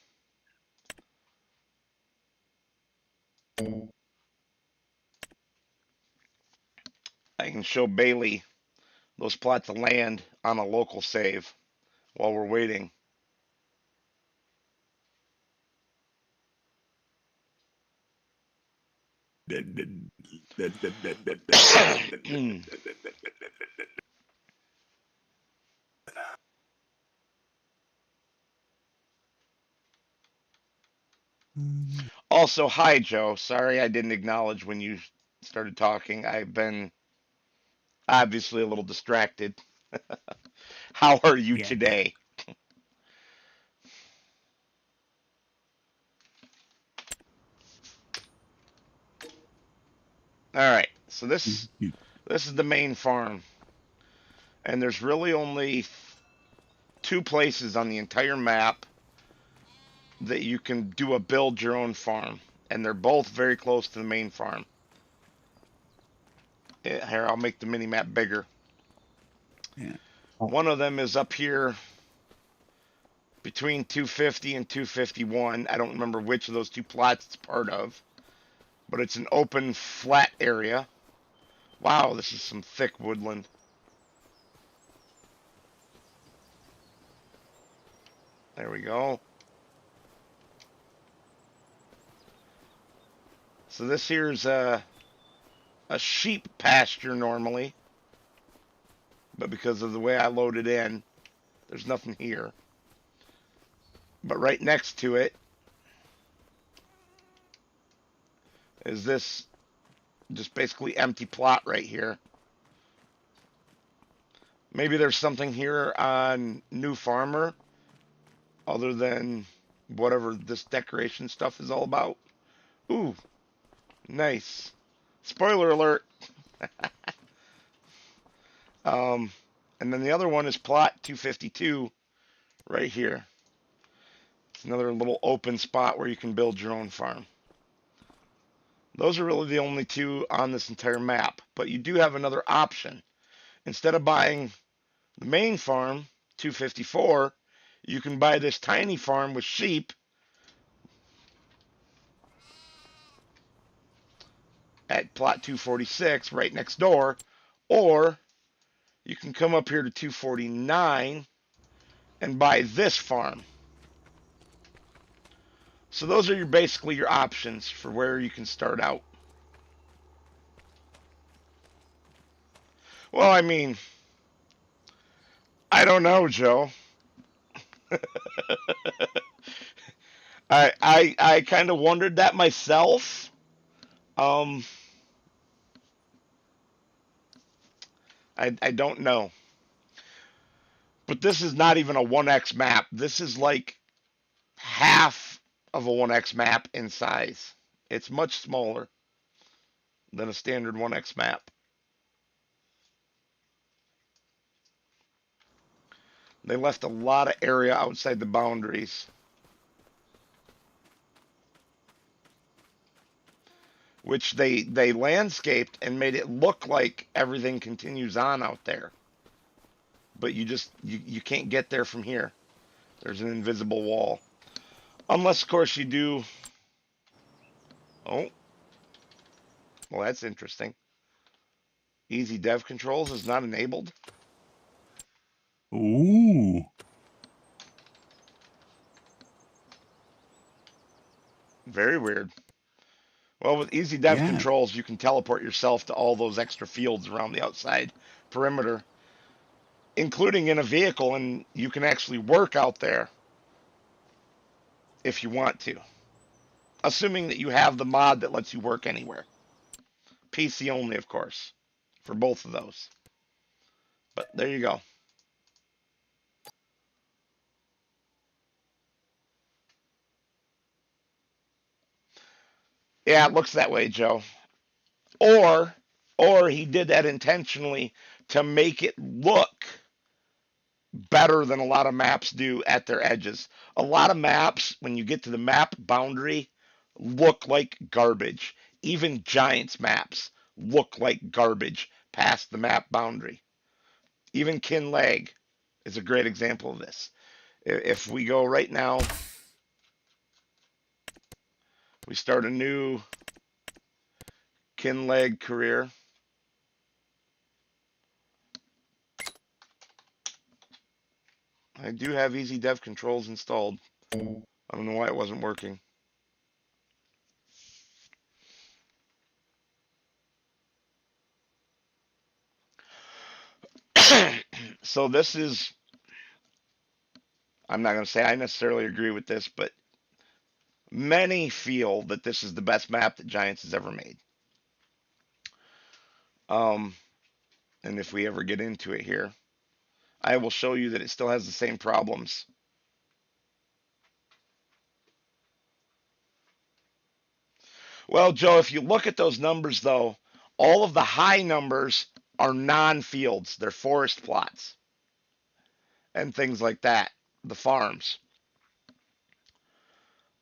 Bailey those plots of land on a local save while we're waiting. Also, hi Joe. Sorry I didn't acknowledge when you started talking. I've been obviously a little distracted. How are you Yeah. today? All right. So this is the main farm, and there's really only two places on the entire map that you can do a build your own farm, and they're both very close to the main farm. Here, I'll make the mini map bigger. Yeah. One of them is up here between 250 and 251. I don't remember which of those two plots it's part of, but it's an open, flat area. Wow, this is some thick woodland. There we go. So this here's a sheep pasture normally, but because of the way I loaded in, there's nothing here. But right next to it is this just basically empty plot right here. Maybe there's something here on New Farmer other than whatever this decoration stuff is all about. Ooh, nice. Spoiler alert. Um, and then the other one is plot 252 right here. It's another little open spot where you can build your own farm. Those are really the only two on this entire map, but you do have another option. Instead of buying the main farm, 254, you can buy this tiny farm with sheep at plot 246 right next door, or you can come up here to 249 and buy this farm. So those are basically your options for where you can start out. Well, I mean, I don't know, Joe. I kind of wondered that myself. Um, I don't know. But this is not even a 1x map. This is like half of a 1x map in size. It's much smaller than a standard 1x map. They left a lot of area outside the boundaries, which they landscaped and made it look like everything continues on out there. But you can't get there from here. There's an invisible wall. Unless of course you do. Oh, well that's interesting. Easy dev controls is not enabled. Ooh. Very weird. Well, with easy dev Yeah. controls, you can teleport yourself to all those extra fields around the outside perimeter, including in a vehicle, and you can actually work out there if you want to. Assuming that you have the mod that lets you work anywhere. PC only, of course, for both of those. But there you go. Yeah, it looks that way, Joe. Or or he did that intentionally to make it look better than a lot of maps do at their edges. A lot of maps, when you get to the map boundary, look like garbage. Even Giants maps look like garbage past the map boundary. Even Kinlag is a great example of this. If we go right now, we start a new Kinlag career. I do have easy dev controls installed. I don't know why it wasn't working. So this is, I'm not going to say I necessarily agree with this, but many feel that this is the best map that Giants has ever made. Um, and if we ever get into it here, I will show you that it still has the same problems. Well, Joe, if you look at those numbers, though, all of the high numbers are non-fields. They're forest plots and things like that, the farms.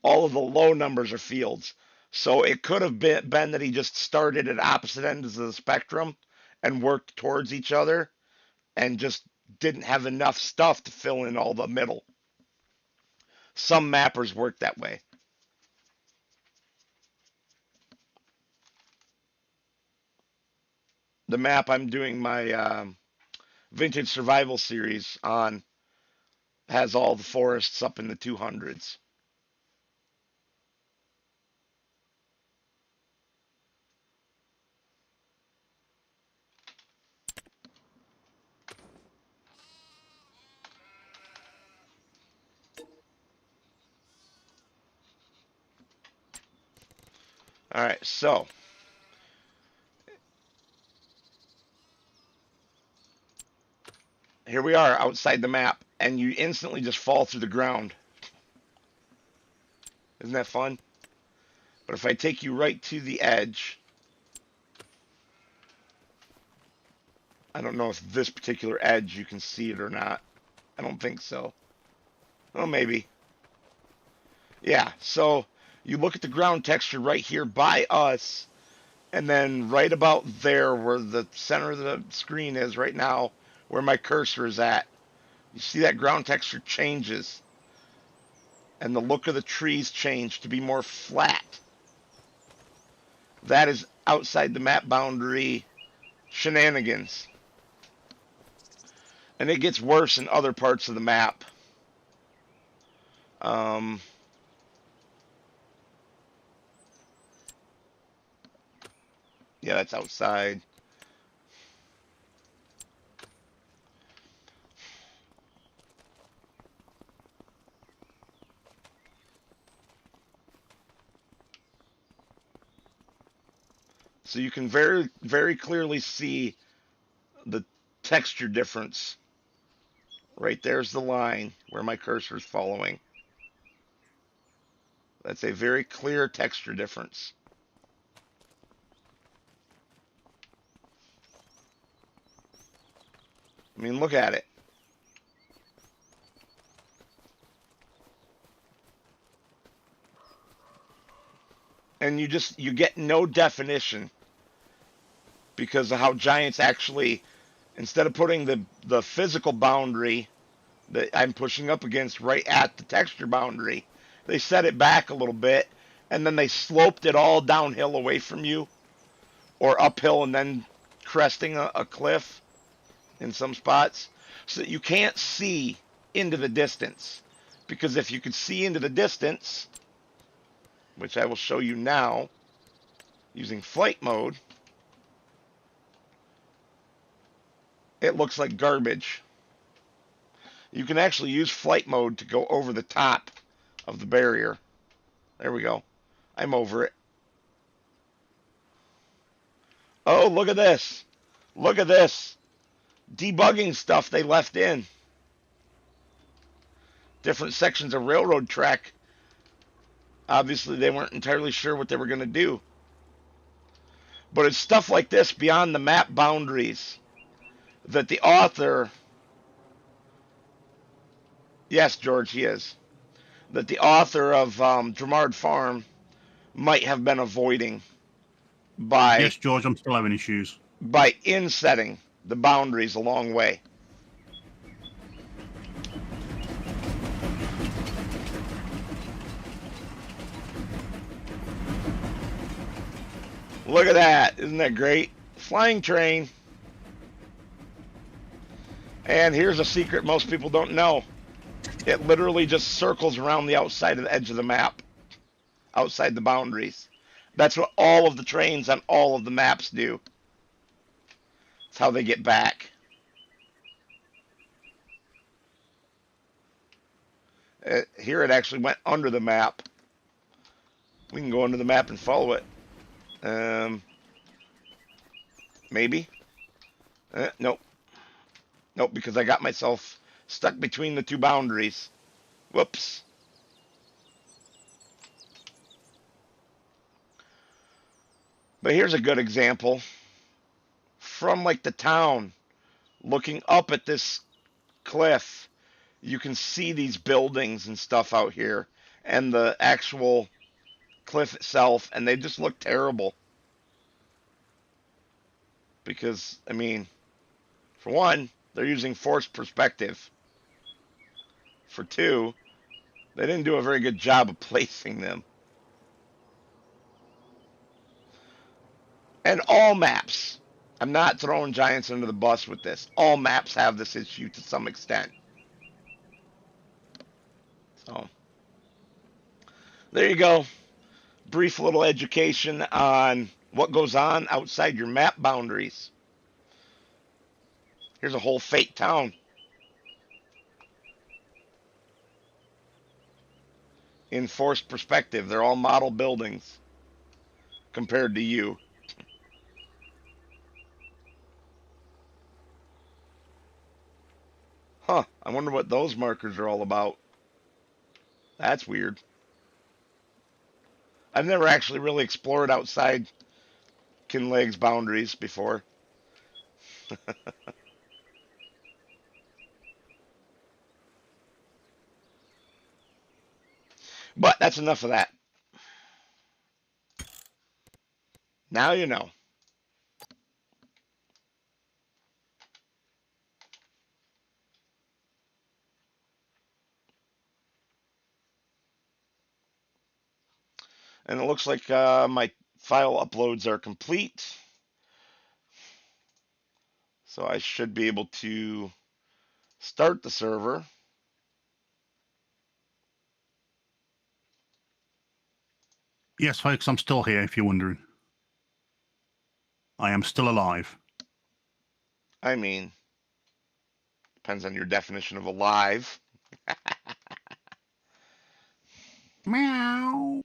All of the low numbers are fields. So it could have been that he just started at opposite ends of the spectrum and worked towards each other and just didn't have enough stuff to fill in all the middle. Some mappers work that way. The map I'm doing my vintage survival series on has all the forests up in the 200s. All right, so here we are outside the map, and you instantly just fall through the ground. Isn't that fun? But if I take you right to the edge, I don't know if this particular edge you can see it or not. I don't think so. Oh, maybe. Yeah, so you look at the ground texture right here by us, and then right about there where the center of the screen is right now, where my cursor is at, you see that ground texture changes, and the look of the trees change to be more flat. That is outside the map boundary shenanigans. And it gets worse in other parts of the map. Um, yeah, that's outside. So you can very, very clearly see the texture difference. Right there's the line where my cursor is following. That's a very clear texture difference. I mean, look at it. And you get no definition because of how Giants actually, instead of putting the physical boundary that I'm pushing up against right at the texture boundary, they set it back a little bit, and then they sloped it all downhill away from you, or uphill and then cresting a cliff in some spots, so that you can't see into the distance. Because if you could see into the distance, which I will show you now using flight mode, it looks like garbage. You can actually use flight mode to go over the top of the barrier. There we go. I'm over it. Oh, look at this. Look at this. Debugging stuff they left in. Different sections of railroad track. Obviously, they weren't entirely sure what they were going to do. But it's stuff like this beyond the map boundaries that the author, yes, George, he is, that the author of Drumard Farm might have been avoiding by Yes, George, I'm still having issues. insetting the boundaries a long way. Look at that. Isn't that great? Flying train. And here's a secret most people don't know. It literally just circles around the outside of the edge of the map, outside the boundaries. That's what all of the trains on all of the maps do. It's how they get back. Here it actually went under the map. We can go under the map and follow it. Maybe. Nope. Nope, because I got myself stuck between the two boundaries. Whoops. But here's a good example. From like the town, looking up at this cliff, you can see these buildings and stuff out here, and the actual cliff itself, and they just look terrible. Because, I mean, for one, they're using forced perspective. For two, they didn't do a very good job of placing them. And all maps, I'm not throwing Giants under the bus with this. All maps have this issue to some extent. So, there you go. Brief little education on what goes on outside your map boundaries. Here's a whole fake town. In forced perspective, they're all model buildings. compared to you. Huh, I wonder what those markers are all about. That's weird. I've never actually really explored outside Kinleg's boundaries before. But that's enough of that. Now you know. And it looks like my file uploads are complete. So I should be able to start the server. Yes, folks, I'm still here if you're wondering. I am still alive. I mean, depends on your definition of alive. Meow.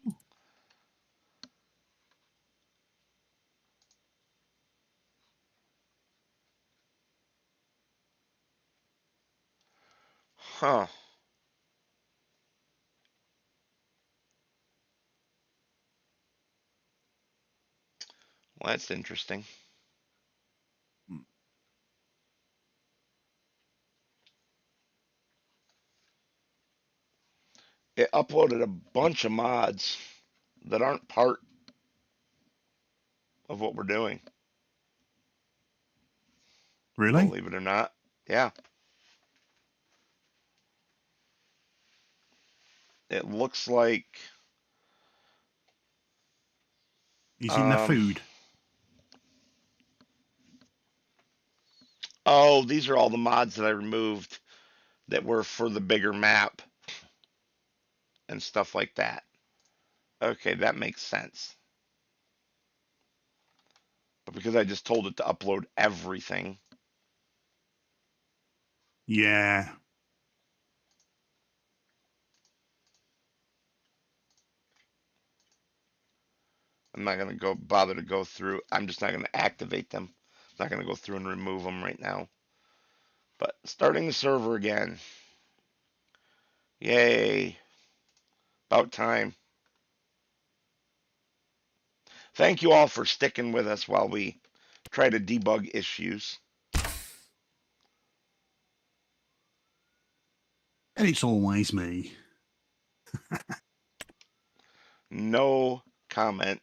Huh. Well, that's interesting. It uploaded a bunch of mods that aren't part of what we're doing, Really? believe it or not. Yeah, it looks like He's eating the um food. oh, these are all the mods that I removed that were for the bigger map and stuff like that. Okay, that makes sense. But because I just told it to upload everything, Yeah. I'm not gonna go bother to go through. I'm just not gonna activate them. I'm not gonna go through and remove them right now. But starting the server again. Yay. About time. Thank you all for sticking with us while we try to debug issues. And it's always me. No comment.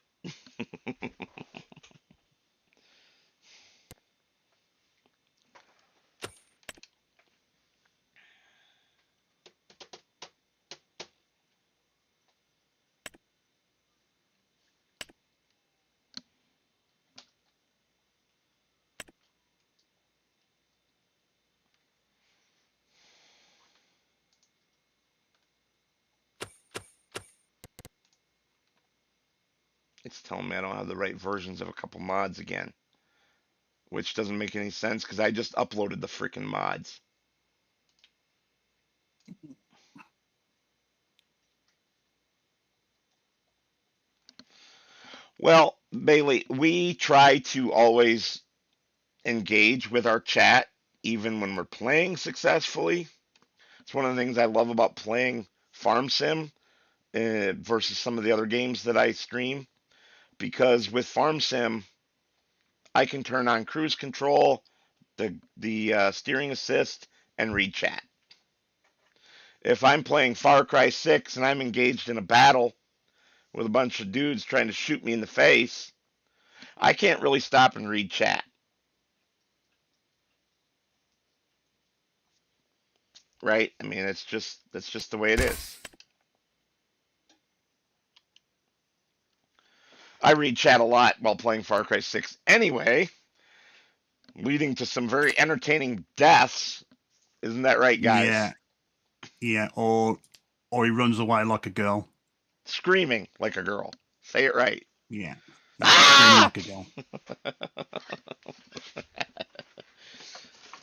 It's telling me I don't have the right versions of a couple mods again, which doesn't make any sense because I just uploaded the freaking mods. Well, Bailey, we try to always engage with our chat even when we're playing successfully. It's one of the things I love about playing Farm Sim versus some of the other games that I stream because with Farm Sim, I can turn on cruise control, the steering assist, and read chat. If I'm playing Far Cry 6 and I'm engaged in a battle with a bunch of dudes trying to shoot me in the face, I can't really stop and read chat, right? I mean, it's just that's just the way it is. I read chat a lot while playing Far Cry 6 anyway, leading to some very entertaining deaths. Isn't that right, Yeah. guys? Yeah. Or he runs away like a girl. Screaming like a girl. Say it right. Yeah. Yeah. Screaming Ah! like a girl.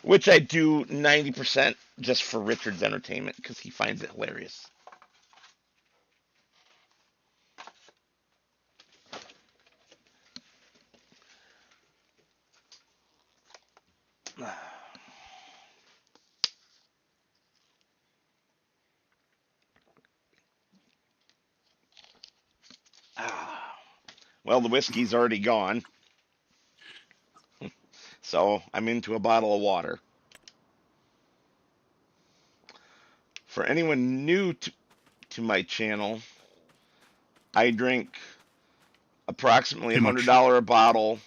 Which I do 90% just for Richard's entertainment because he finds it hilarious. Well, the whiskey's already gone, so I'm into a bottle of water. For anyone new to my channel, I drink approximately Too much. $100 a bottle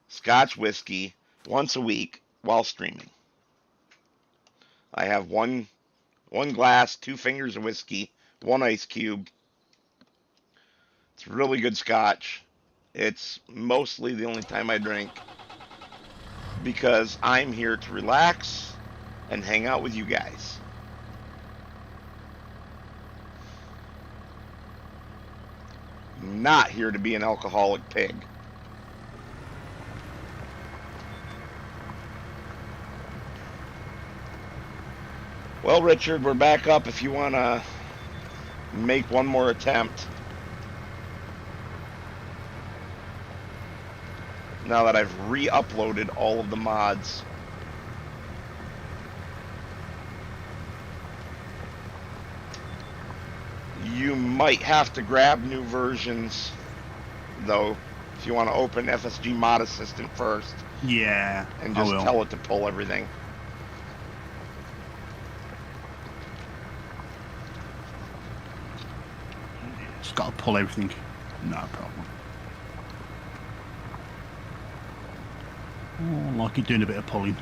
Scotch whiskey once a week while streaming. I have one glass, two fingers of whiskey, one ice cube. It's really good Scotch. It's mostly the only time I drink because I'm here to relax and hang out with you guys. I'm not here to be an alcoholic pig. Well, Richard, we're back up if you want to make one more attempt. Now that I've re-uploaded all of the mods. You might have to grab new versions, though, if you want to open FSG Mod Assistant first. Yeah, And I just will. tell it to pull everything. It's got to pull everything. No problem. Oh, like you're doing a bit of pulling.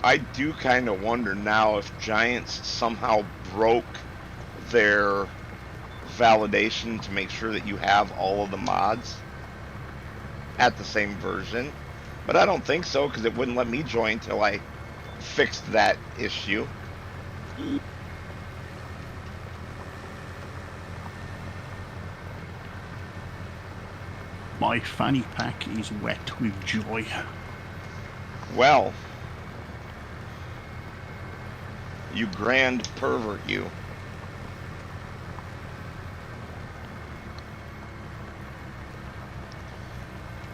I do kind of wonder now if Giants somehow broke their validation to make sure that you have all of the mods at the same version. But I don't think so, because it wouldn't let me join until I fixed that issue. My fanny pack is wet with joy. Well, you grand pervert, you.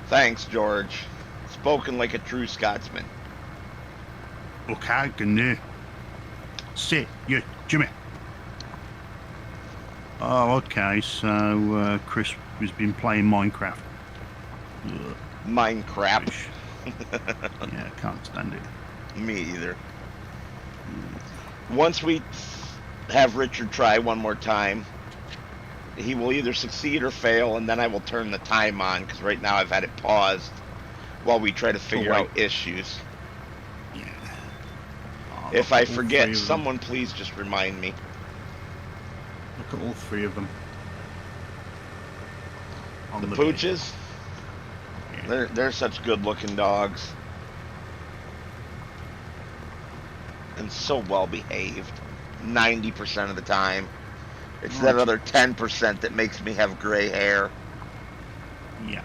Thanks, George. Spoken like a true Scotsman. Okay, gonna sit, you, Jimmy. Oh, okay, so Chris has been playing Minecraft. Ugh, Minecraft. rubbish. Yeah, can't stand it. Me either. Once we have Richard try one more time, he will either succeed or fail, and then I will turn the time on, because right now I've had it paused while we try to figure out issues. Yeah. Oh, If look I at all forget, three of them. someone please just remind me. Look at all three of them. On The bed. pooches, Yeah. they're such good-looking dogs. And so well-behaved, 90% of the time. It's that Right. other 10% that makes me have gray hair. Yeah.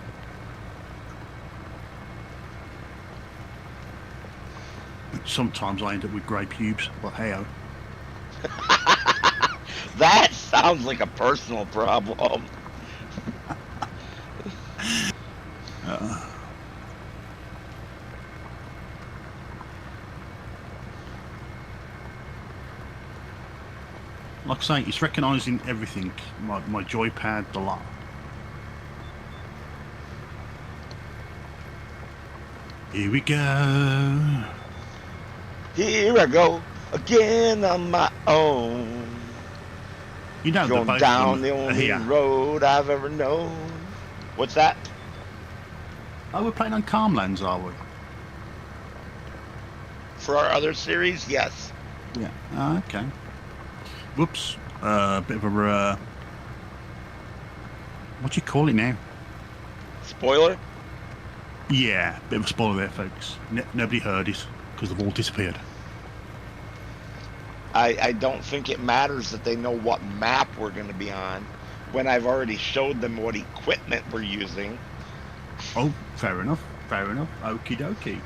Sometimes I end up with grey pubes, but hey-oh. That sounds like a personal problem. Like I say, it's recognising everything. My joypad, the lot. Here we go. Here I go again on my own. You know, Going both down of the them are only here. road I've ever known. What's that? Oh, we're playing on Calmlands, are we? For our other series, yes. Yeah. Oh, okay. Whoops. Bit of a what do you call it now? Spoiler? Yeah, bit of a spoiler there, folks. Nobody heard it because they've all disappeared. I don't think it matters that they know what map we're going to be on when I've already showed them what equipment we're using. Oh, fair enough. Fair enough. Okie dokie.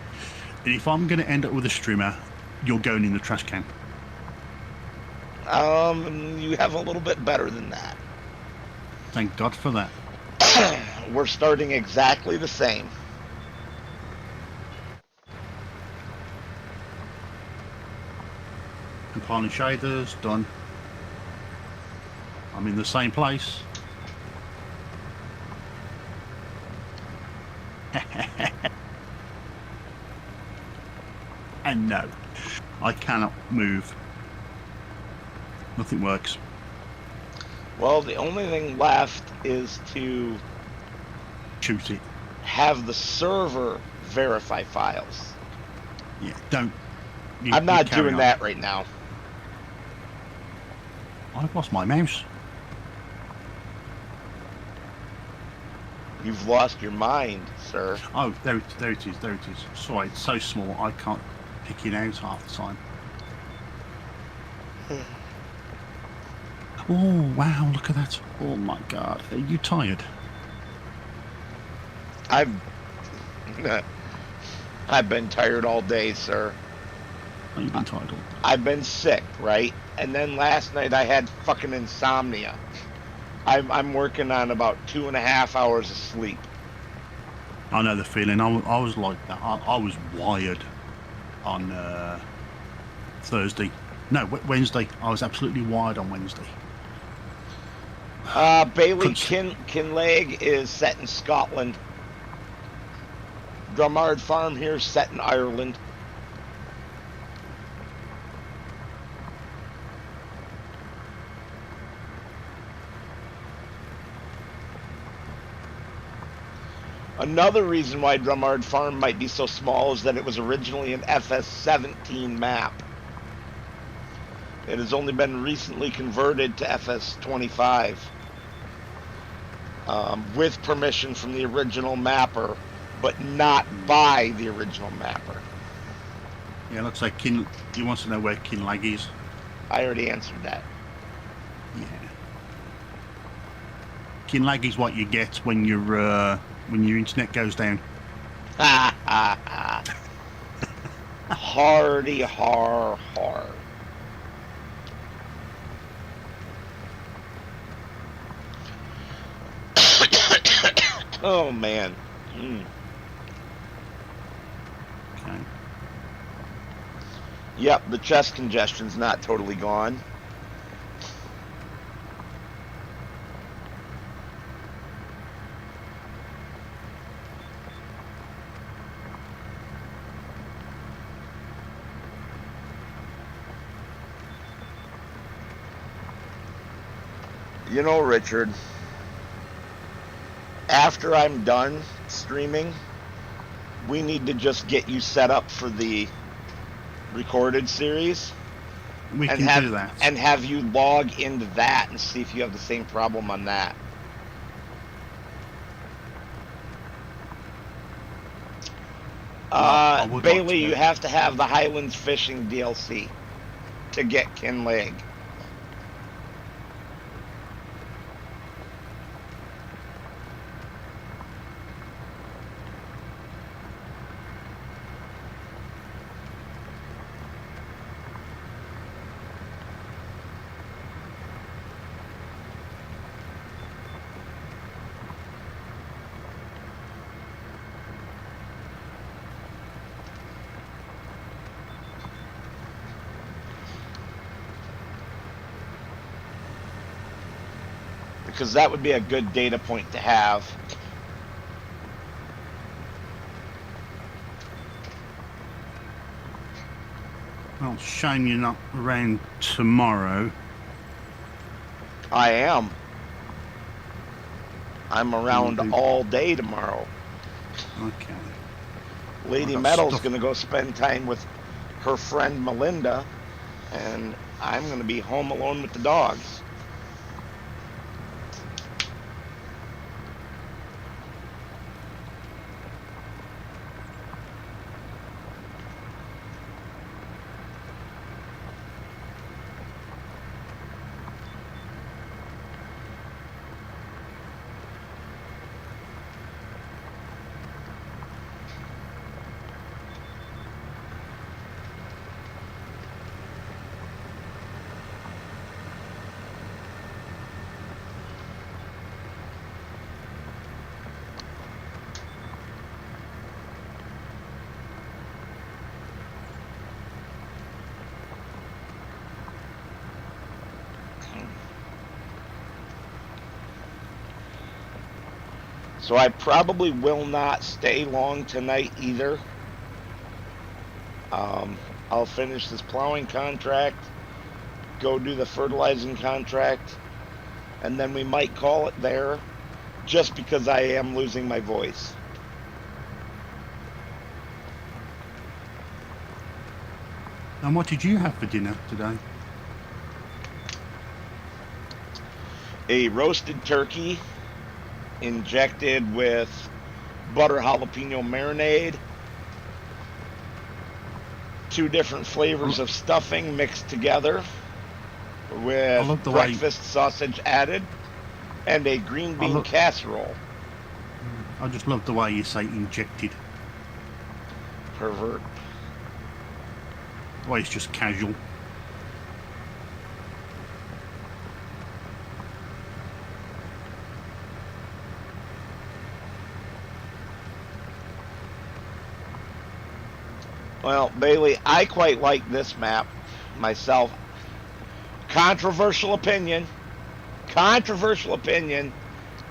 And if I'm going to end up with a streamer, you're going in the trash can. You have a little bit better than that. Thank God for that. We're starting exactly the same. Compiling shaders, done. I'm in the same place. And no, I cannot move. Nothing works. Well, the only thing left is to Shoot it. have the server verify files. Yeah, don't. I'm You not carry doing on. that right now. I've lost my mouse. You've lost your mind, sir. Oh, there it is. There it is. Sorry, it's so small I can't pick it out half the time. Oh wow! Look at that! Oh my God! Are you tired? I've I've been tired all day, sir. Oh, you've been tired all day. I've been sick, right? And then last night I had fucking insomnia. I'm working on about 2.5 hours of sleep. I know the feeling. I was like that. I was wired on Thursday. No, Wednesday. I was absolutely wired on Wednesday. Bailey Kinleg is set in Scotland. Drumard Farm here set in Ireland. Another reason why Drumard Farm might be so small is that it was originally an FS17 map. It has only been recently converted to FS25 with permission from the original mapper, but not by the original mapper. Yeah, looks like he wants to know where Kinlag is. I already answered that. Yeah. Kinlag is what you get when your internet goes down. Ha ha ha. Hardy har har. Oh man. Okay. Yep, the chest congestion's not totally gone. You know, Richard, after I'm done streaming, we need to just get you set up for the recorded series We and can do that. have you log into that and see if you have the same problem on that. I would Bailey, like to. you have to have the Highlands Fishing DLC to get Kinleg. Because that would be a good data point to have. Well, shame you're not around tomorrow. I am. I'm around Mhm. all day tomorrow. Okay. Lady I've got Meadow's stuff- going to go spend time with her friend Melinda, and I'm going to be home alone with the dogs. So I probably will not stay long tonight either. I'll finish this plowing contract, go do the fertilizing contract, and then we might call it there just because I am losing my voice. And what did you have for dinner today? A roasted turkey injected with butter jalapeno marinade, two different flavors of stuffing mixed together I with love the way breakfast sausage added, and a green I bean look. casserole. I just love the way you say injected. Pervert. The way it's just casual. Well, Bailey, I quite like this map myself. Controversial opinion. Controversial opinion.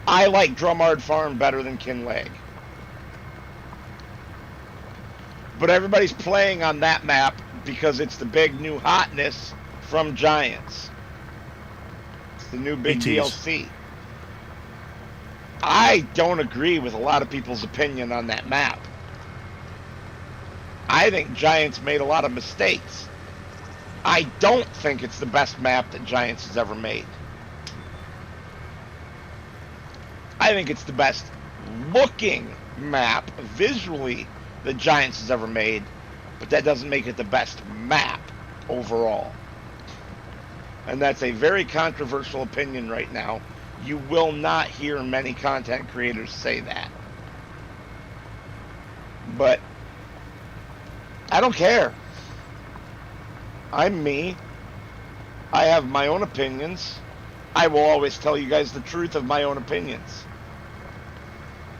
I like Drumard Farm better than Kinleg. But everybody's playing on that map because it's the big new hotness from Giants. It's the new big It is. DLC. I don't agree with a lot of people's opinion on that map. I think Giants made a lot of mistakes. I don't think it's the best map that Giants has ever made. I think it's the best looking map visually that Giants has ever made, but that doesn't make it the best map overall. And that's a very controversial opinion right now. You will not hear many content creators say that. But I don't care. I'm me. I have my own opinions. I will always tell you guys the truth of my own opinions.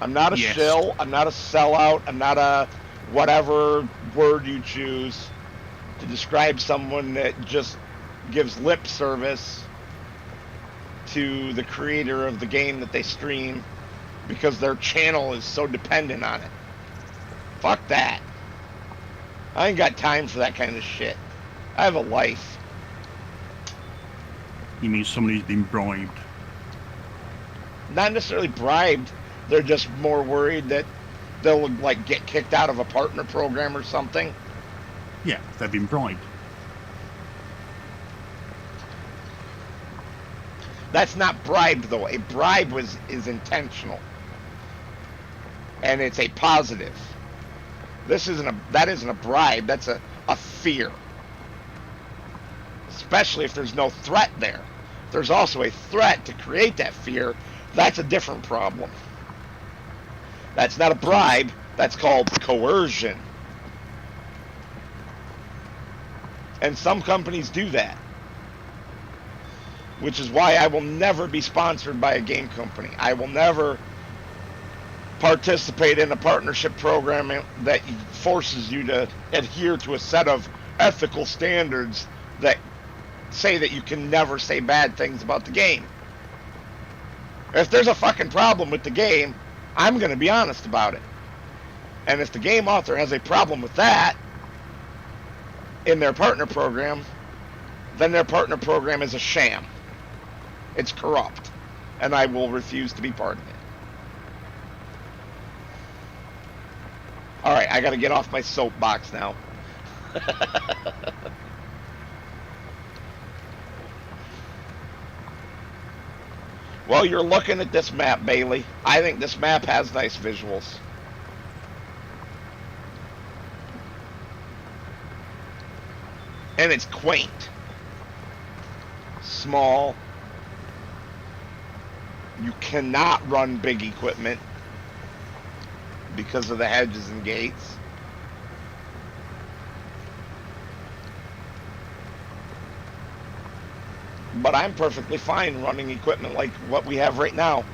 I'm not a Yes. shill. I'm not a sellout. I'm not a whatever word you choose to describe someone that just gives lip service to the creator of the game that they stream because their channel is so dependent on it. Fuck that. I ain't got time for that kind of shit. I have a life. You mean somebody's been bribed? Not necessarily bribed. They're just more worried that they'll like get kicked out of a partner program or something. Yeah, they've been bribed. That's not bribed though. A bribe is intentional. And it's a positive. That isn't a bribe, that's a fear. Especially if there's no threat there. If there's also a threat to create that fear, that's a different problem. That's not a bribe, that's called coercion. And some companies do that. Which is why I will never be sponsored by a game company. I will never participate in a partnership program that forces you to adhere to a set of ethical standards that say that you can never say bad things about the game. If there's a fucking problem with the game, I'm going to be honest about it. And if the game author has a problem with that in their partner program, then their partner program is a sham. It's corrupt. And I will refuse to be part of it. Alright, I gotta get off my soapbox now. Well, you're looking at this map, Bailey. I think this map has nice visuals. And it's quaint. Small. You cannot run big equipment because of the hedges and gates. But I'm perfectly fine running equipment like what we have right now.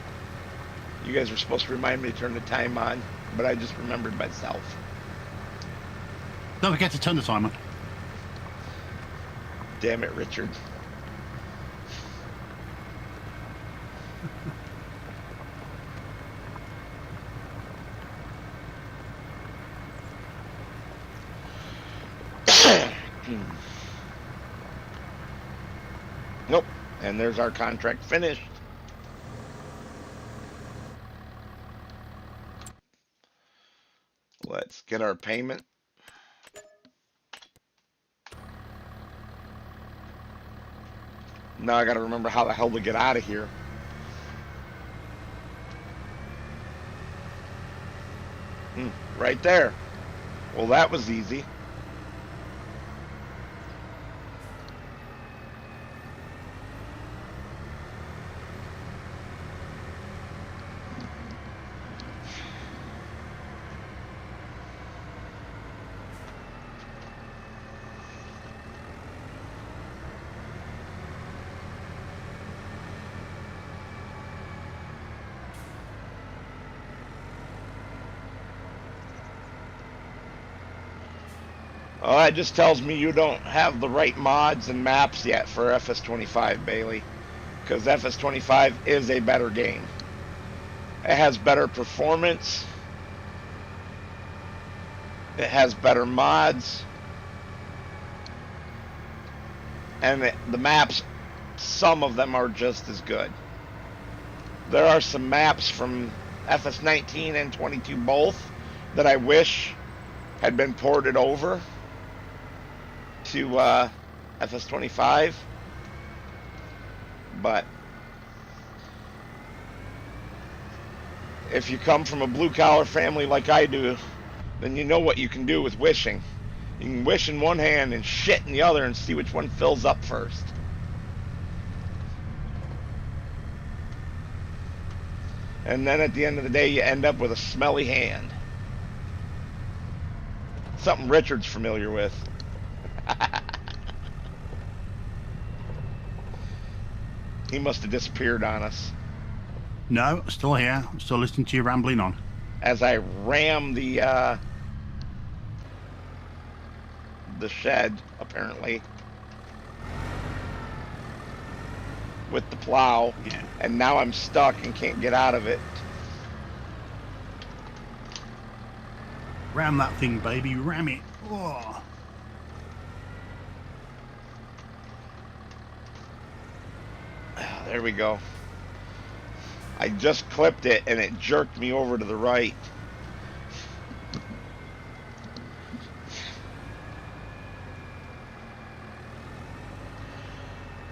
You guys were supposed to remind me to turn the time on, but I just remembered myself. Don't forget to turn the timer. Damn it, Richard. Nope. And there's our contract finished. Let's get our payment. Now I gotta remember how the hell to get out of here. Right there. Well, that was easy. Oh, that just tells me you don't have the right mods and maps yet for FS25, Bailey. Because FS25 is a better game. It has better performance. It has better mods. And the maps, some of them are just as good. There are some maps from FS19 and 22 both that I wish had been ported over to FS25, but if you come from a blue-collar family like I do, then you know what you can do with wishing. You can wish in one hand and shit in the other and see which one fills up first. And then at the end of the day, you end up with a smelly hand. Something Richard's familiar with. He must have disappeared on us. No, still here. Still listening to you rambling on. As I ram the shed, apparently, with the plow, Yeah. and now I'm stuck and can't get out of it. Ram that thing, baby. Ram it. Oh. There we go. I just clipped it and it jerked me over to the right.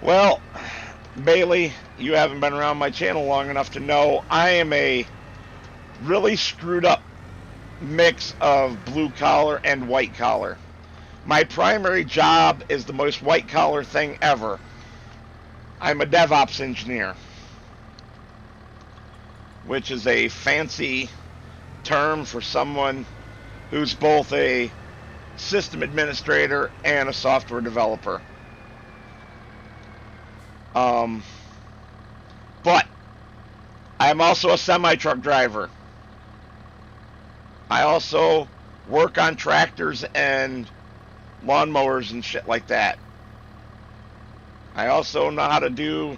Well, Bailey, you haven't been around my channel long enough to know I am a really screwed up mix of blue collar and white collar. My primary job is the most white collar thing ever. I'm a DevOps engineer, which is a fancy term for someone who's both a system administrator and a software developer. But I'm also a semi-truck driver. I also work on tractors and lawnmowers and shit like that. I also know how to do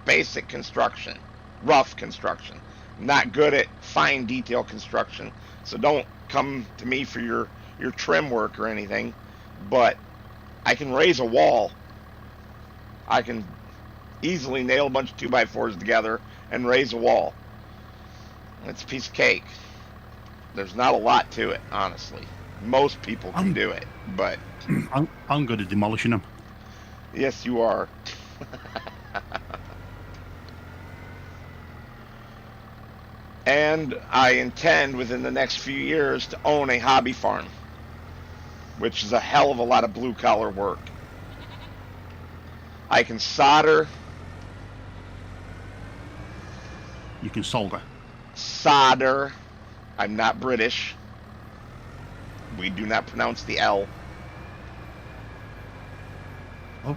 basic construction, rough construction. I'm not good at fine detail construction, so don't come to me for your trim work or anything. But I can raise a wall. I can easily nail a bunch of 2x4s together and raise a wall. It's a piece of cake. There's not a lot to it, honestly. Most people can do it, but I'm good at demolishing them. yes, you are. And I intend within the next few years to own a hobby farm, which is a hell of a lot of blue collar work. I can solder. You can solder. Solder. I'm not British. We do not pronounce the L. Oh.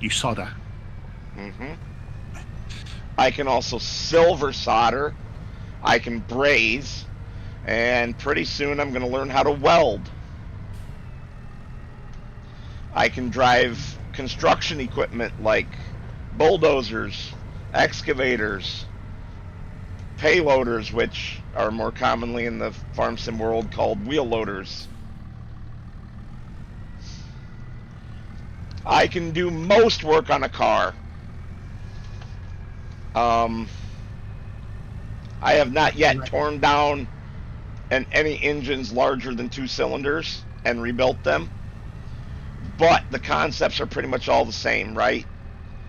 You solder. Mm-hmm. I can also silver solder. I can braze. And pretty soon I'm going to learn how to weld. I can drive construction equipment like bulldozers, excavators, payloaders, which are more commonly in the farm sim world called wheel loaders. I can do most work on a car. I have not yet torn down any engines larger than 2 cylinders and rebuilt them, but the concepts are pretty much all the same, right?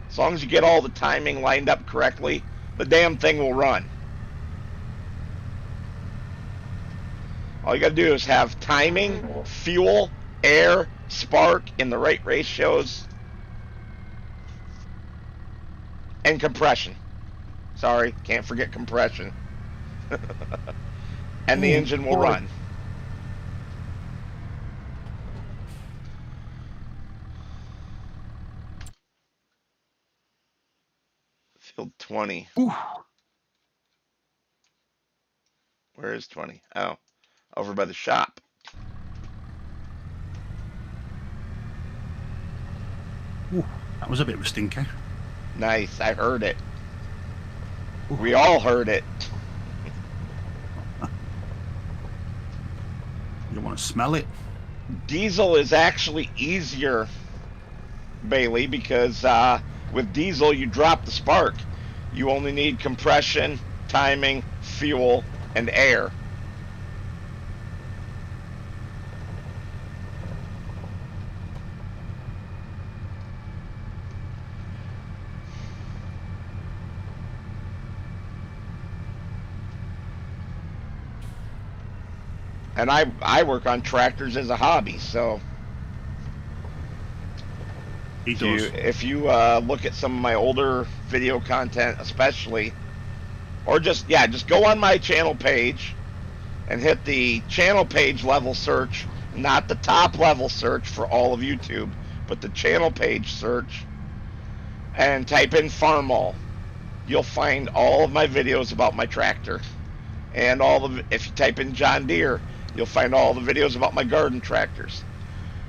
As long as you get all the timing lined up correctly, the damn thing will run. All you got to do is have timing, fuel, air, spark in the right ratios, and compression. Sorry, can't forget compression. And the engine will run. Field 20. Ooh. Where is 20? Oh, over by the shop. Ooh, that was a bit of a stinker. Nice, I heard it. Ooh. We all heard it. You want to smell it? Diesel is actually easier, Bailey, because with diesel you drop the spark. You only need compression, timing, fuel, and air. And I work on tractors as a hobby, so if you look at some of my older video content, especially, or just go on my channel page and hit the channel page level search, not the top level search for all of YouTube, but the channel page search, and type in Farmall. You'll find all of my videos about my tractor, and if you type in John Deere, you'll find all the videos about my garden tractors.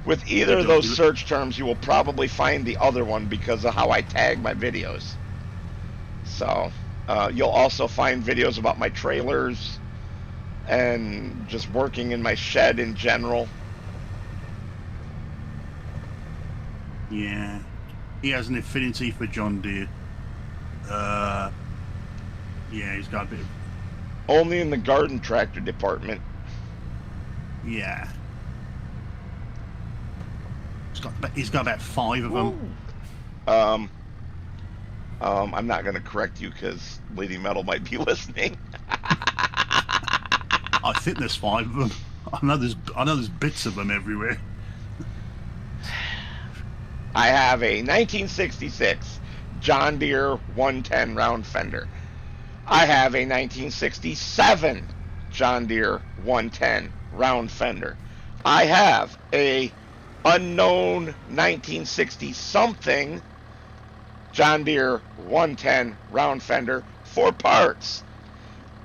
With either of those search terms, you will probably find the other one because of how I tag my videos. So you'll also find videos about my trailers and just working in my shed in general. Yeah, he has an affinity for John Deere. Yeah, he's got a bit of... Only in the garden tractor department. Yeah. He's got about 5 of them. I'm not going to correct you because Lady Metal might be listening. I think there's 5 of them. I know there's bits of them everywhere. I have a 1966 John Deere 110 round fender. I have a 1967 John Deere 110 round fender. I have a unknown 1960 something John Deere 110 round fender for parts.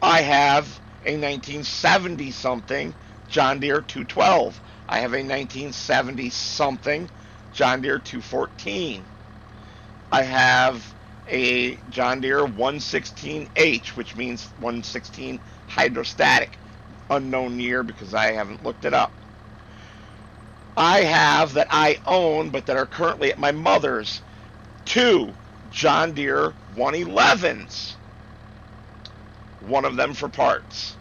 I have a 1970 something John Deere 212. I have a 1970 something John Deere 214. I have a John Deere 116H, which means 116 hydrostatic. Unknown year because I haven't looked it up. I have that I own but that are currently at my mother's 2 John Deere 111s. One of them for parts.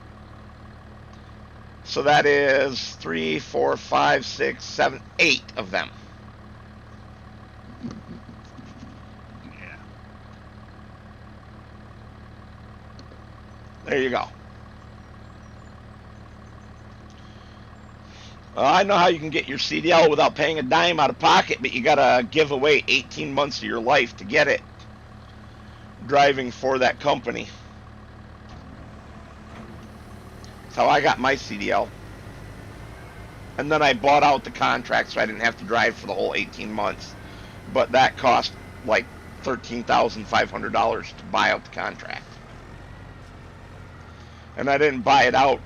So that is 3, 4, 5, 6, 7, 8 of them. Yeah. There you go. I know how you can get your CDL without paying a dime out of pocket, but you gotta give away 18 months of your life to get it. Driving for that company. That's how I got my CDL. And then I bought out the contract so I didn't have to drive for the whole 18 months. But that cost like $13,500 to buy out the contract. And I didn't buy it out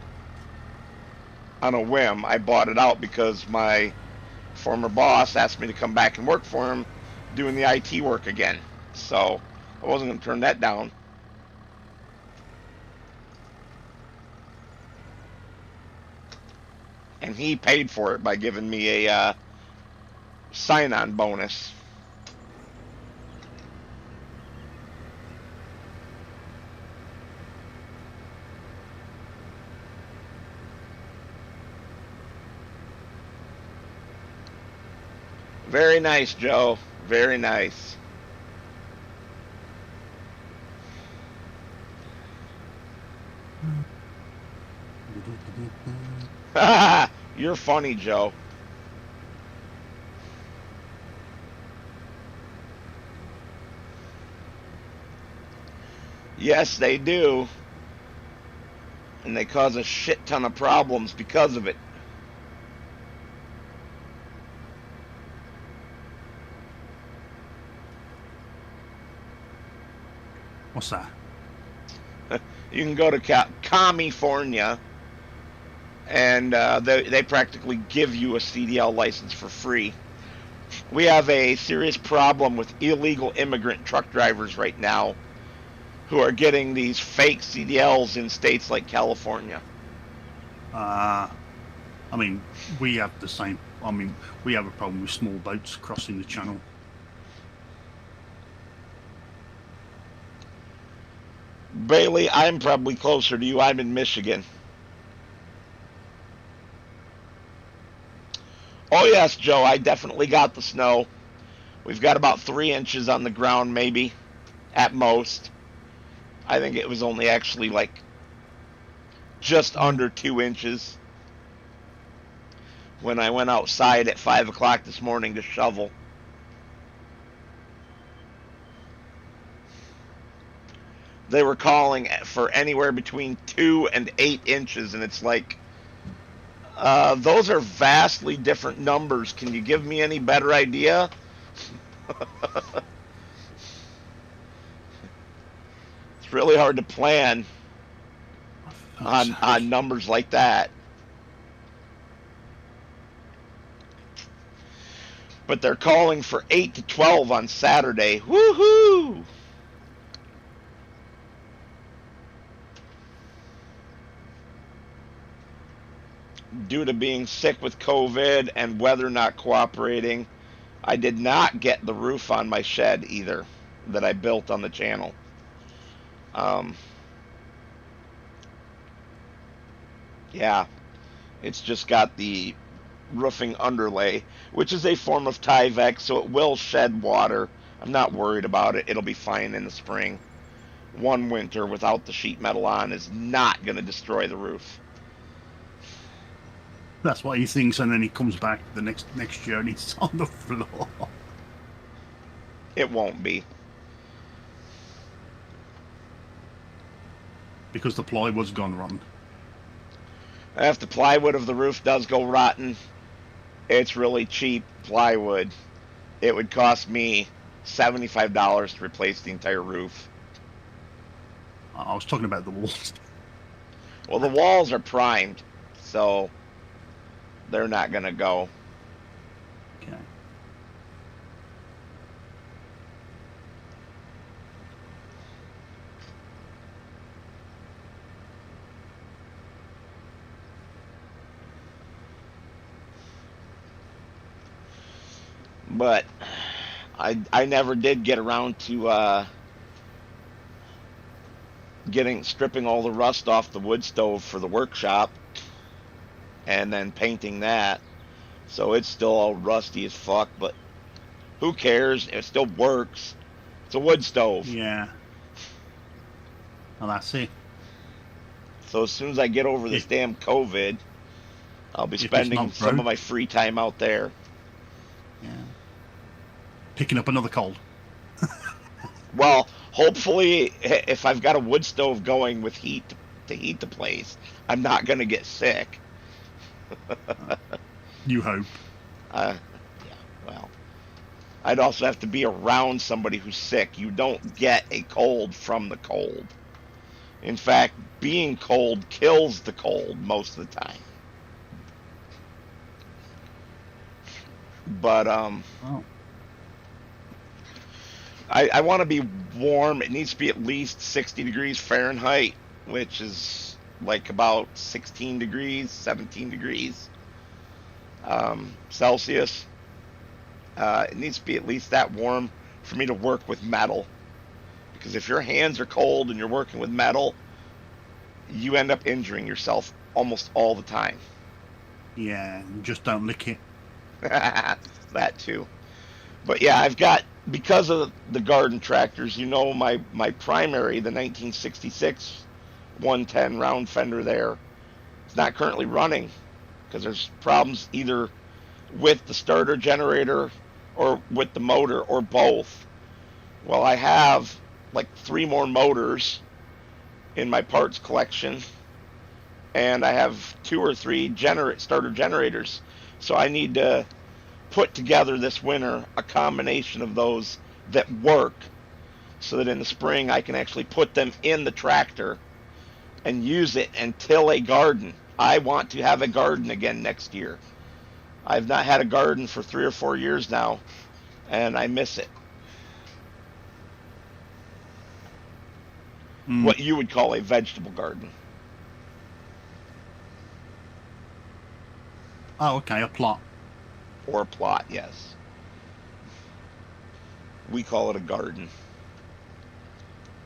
on a whim. I bought it out because my former boss asked me to come back and work for him doing the IT work again. So I wasn't going to turn that down. and he paid for it by giving me a sign-on bonus. Very nice, Joe. Very nice. You're funny, Joe. Yes, they do. And they cause a shit ton of problems because of it. What's that? You can go to California, and they practically give you a CDL license for free. We have a serious problem with illegal immigrant truck drivers right now who are getting these fake CDLs in states like California. I mean, we have the same. I mean, we have a problem with small boats crossing the channel. Bailey, I'm probably closer to you. I'm in Michigan. Oh, yes, Joe, I definitely got the snow. We've got about 3 inches on the ground, maybe, at most. I think it was only actually like just under 2 inches when I went outside at 5 o'clock this morning to shovel. They were calling for anywhere between 2 and 8 inches, and it's like, those are vastly different numbers. Can you give me any better idea? It's really hard to plan on numbers like that. But they're calling for 8 to 12 on Saturday. Woohoo! Due to being sick with COVID and weather not cooperating, I did not get the roof on my shed either that I built on the channel. Yeah, it's just got the roofing underlay, which is a form of Tyvek, so it will shed water. I'm not worried about it. It'll be fine in the spring. One winter without the sheet metal on is not going to destroy the roof. That's what he thinks, and then he comes back the next year and it's on the floor. It won't be. Because the plywood's gone rotten. If the plywood of the roof does go rotten, it's really cheap plywood. It would cost me $75 to replace the entire roof. I was talking about the walls. Well, the walls are primed, so they're not going to go. Okay. But I never did get around to stripping all the rust off the wood stove for the workshop and then painting that. So it's still all rusty as fuck, but who cares? It still works. It's a wood stove. Yeah. Well, that's it. So as soon as I get over this damn COVID, I'll be spending some of my free time out there. Yeah. Picking up another cold. Well, hopefully, if I've got a wood stove going with heat to heat the place, I'm not going to get sick. You hope. Yeah, well, I'd also have to be around somebody who's sick. You don't get a cold from the cold. In fact, being cold kills the cold most of the time. But, Oh. I want to be warm. It needs to be at least 60 degrees Fahrenheit, which is like about 16 degrees, 17 degrees. Celsius. It needs to be at least that warm for me to work with metal. Because if your hands are cold and you're working with metal, you end up injuring yourself almost all the time. Yeah, just don't lick it. That too. But yeah, I've got, because of the garden tractors, my primary, the 1966 110 round fender there, it's not currently running because there's problems either with the starter generator or with the motor or both. Well, I have like three more motors in my parts collection, and I have two or three starter generators. So I need to put together this winter a combination of those that work so that in the spring I can actually put them in the tractor and use it and till a garden. I want to have a garden again next year. I've not had a garden for 3 or 4 years now, and I miss it. Mm. What you would call a vegetable garden. Oh, okay, a plot. Or a plot, yes. We call it a garden.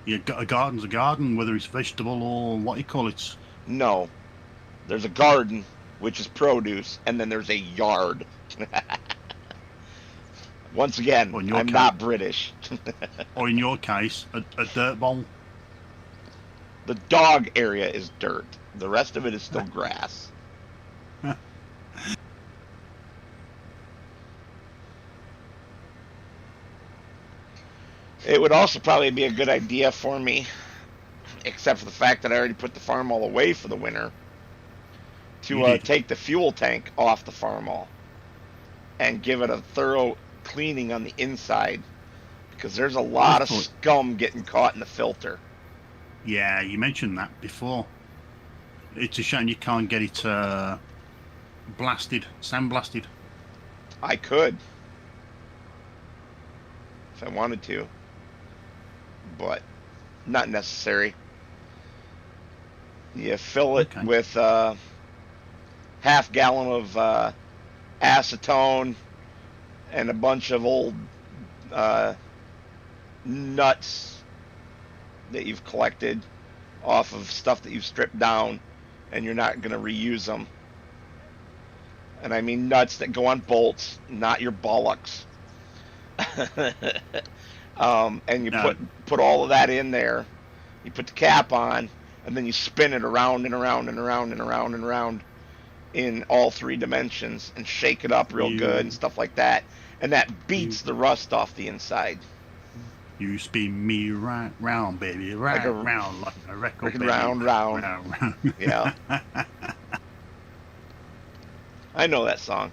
Yeah, a garden's a garden, whether it's vegetable or what you call it. No, there's a garden, which is produce, and then there's a yard. Once again, Or in your I'm case, not British. a dirt bowl. The dog area is dirt. The rest of it is still grass. It would also probably be a good idea for me, except for the fact that I already put the farm all away for the winter, You to did. take the fuel tank off the farm all and give it a thorough cleaning on the inside because there's a I lot of thought, scum getting caught in the filter. yeah, you mentioned that before. It's a shame you can't get it sandblasted. I could if I wanted to, but not necessary. You fill it Okay. with half-gallon of acetone and a bunch of old uh, nuts that you've collected off of stuff that you've stripped down and you're not going to reuse them. And I mean nuts that go on bolts, not your bollocks. And you No, put all of that in there. You put the cap on, and then you spin it around and around and around and around and around in all three dimensions and shake it up real good and you stuff like that. And that you beats the rust off the inside. you spin me right round, baby, Like right a round like a record, baby, round, round. round. Yeah, I know that song.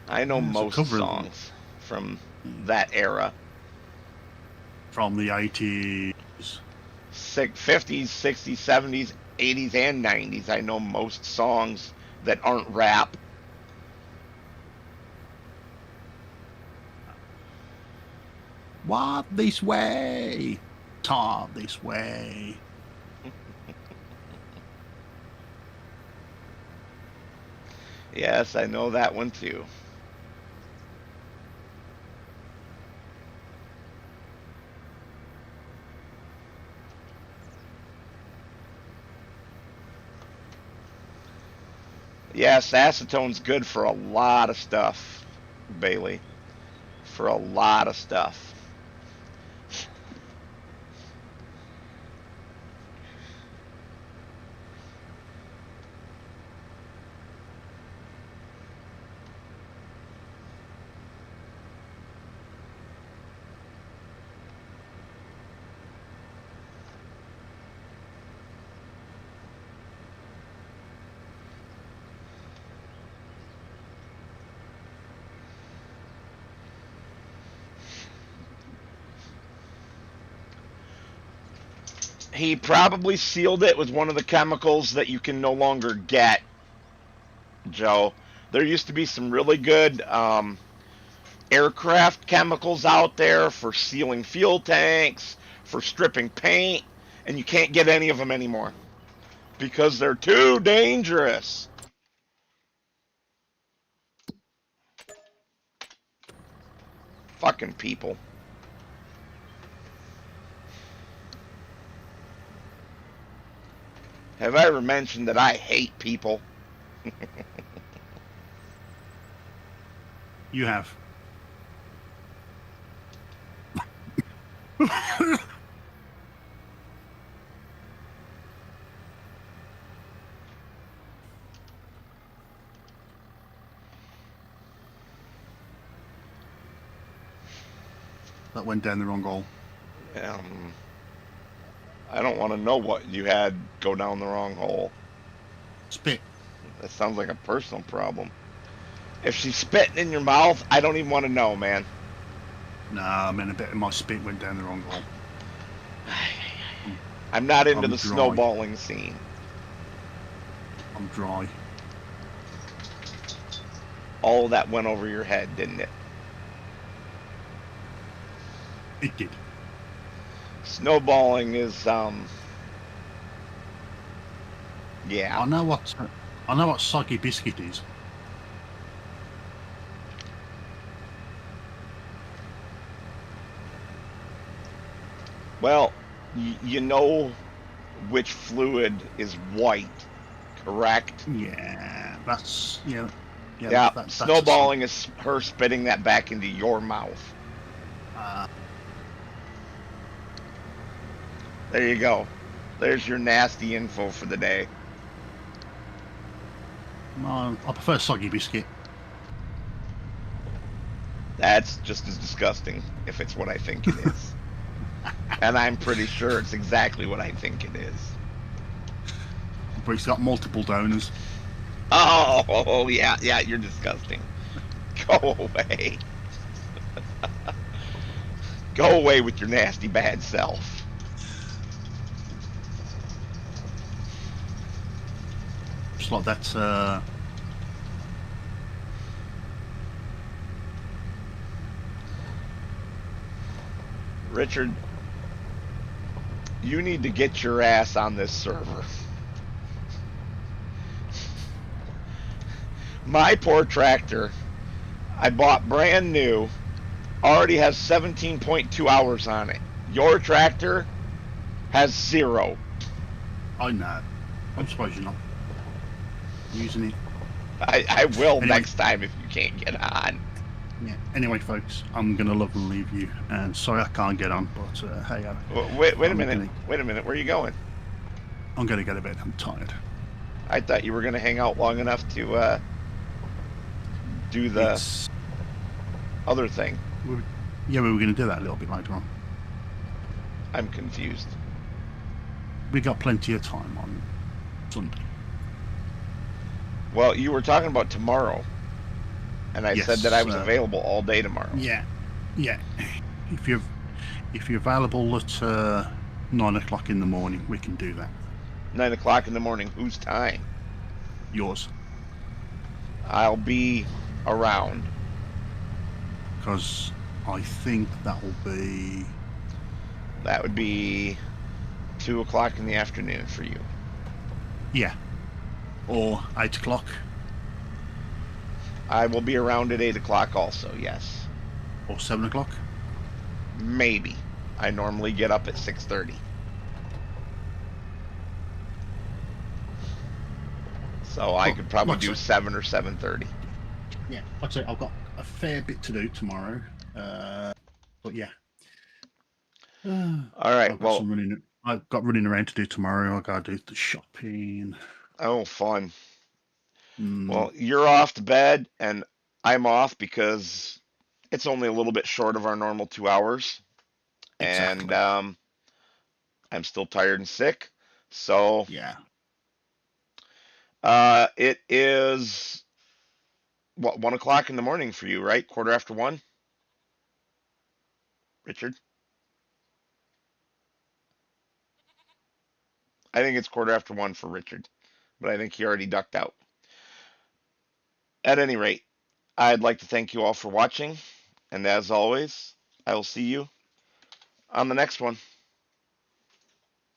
I know It's a most cover songs from that era. from the 80s. 50s, 60s, 70s, 80s, and 90s. I know most songs that aren't rap. Walk this way, talk this way. Yes, I know that one too. Yes, acetone's good for a lot of stuff, Bailey. For a lot of stuff. He probably sealed it with one of the chemicals that you can no longer get, Joe. There used to be some really good aircraft chemicals out there for sealing fuel tanks, for stripping paint, and you can't get any of them anymore. Because they're too dangerous. Fucking people. Have I ever mentioned that I hate people? You have. That went down the wrong hole. Um, I don't want to know what you had go down the wrong hole. Spit. That sounds like a personal problem. If she's spitting in your mouth, I don't even want to know, man. Nah, I mean, a bit of my spit went down the wrong hole. I'm not into I'm the dry. snowballing scene. I'm dry. All of that went over your head, didn't it? It did. Snowballing is, yeah. I know what soggy biscuit is. Well, you know which fluid is white, correct? Yeah, that's Yeah, that's snowballing is her spitting that back into your mouth. uh, There you go. There's your nasty info for the day. I prefer soggy biscuit. That's just as disgusting if it's what I think it is. And I'm pretty sure it's exactly what I think it is. But it's got multiple donors. Oh, yeah, yeah, you're disgusting. Go away. Go away with your nasty bad self. Just like that. Richard, you need to get your ass on this server. My poor tractor, I bought brand new, already has 17.2 hours on it. Your tractor has 0. I know. I'm surprised you're not using it. I will Anyway. next time if you can't get on. Yeah. Anyway, folks, I'm gonna love and leave you. And sorry I can't get on, but hey, Wait a I'm minute. Wait a minute. Where are you going? I'm gonna go to bed. I'm tired. I thought you were going to hang out long enough to do the other thing. Yeah, we were gonna do that a little bit later on. I'm confused. We got plenty of time on Sunday. Well, you were talking about tomorrow, and I said that I was available all day tomorrow. Yeah. If you're available at 9 o'clock in the morning, we can do that. 9 o'clock in the morning. Whose time? Yours. I'll be around. Because I think that will be... That would be 2 o'clock in the afternoon for you. Yeah. Or 8 o'clock. I will be around at 8 o'clock also, yes. Or 7 o'clock. Maybe. I normally get up at 6:30. So I could probably do 7 or 7:30. Yeah, like I say, I've got a fair bit to do tomorrow. But yeah. All right, I've got running around to do tomorrow. I gotta do the shopping. Oh, fun. Well, you're off to bed, and I'm off because it's only a little bit short of our normal 2 hours. Exactly. And I'm still tired and sick. So yeah. It is what, 1 o'clock in the morning for you, right? Quarter after 1, Richard. I think it's quarter after 1 for Richard, but I think he already ducked out. At any rate, I'd like to thank you all for watching, and as always, I will see you on the next one.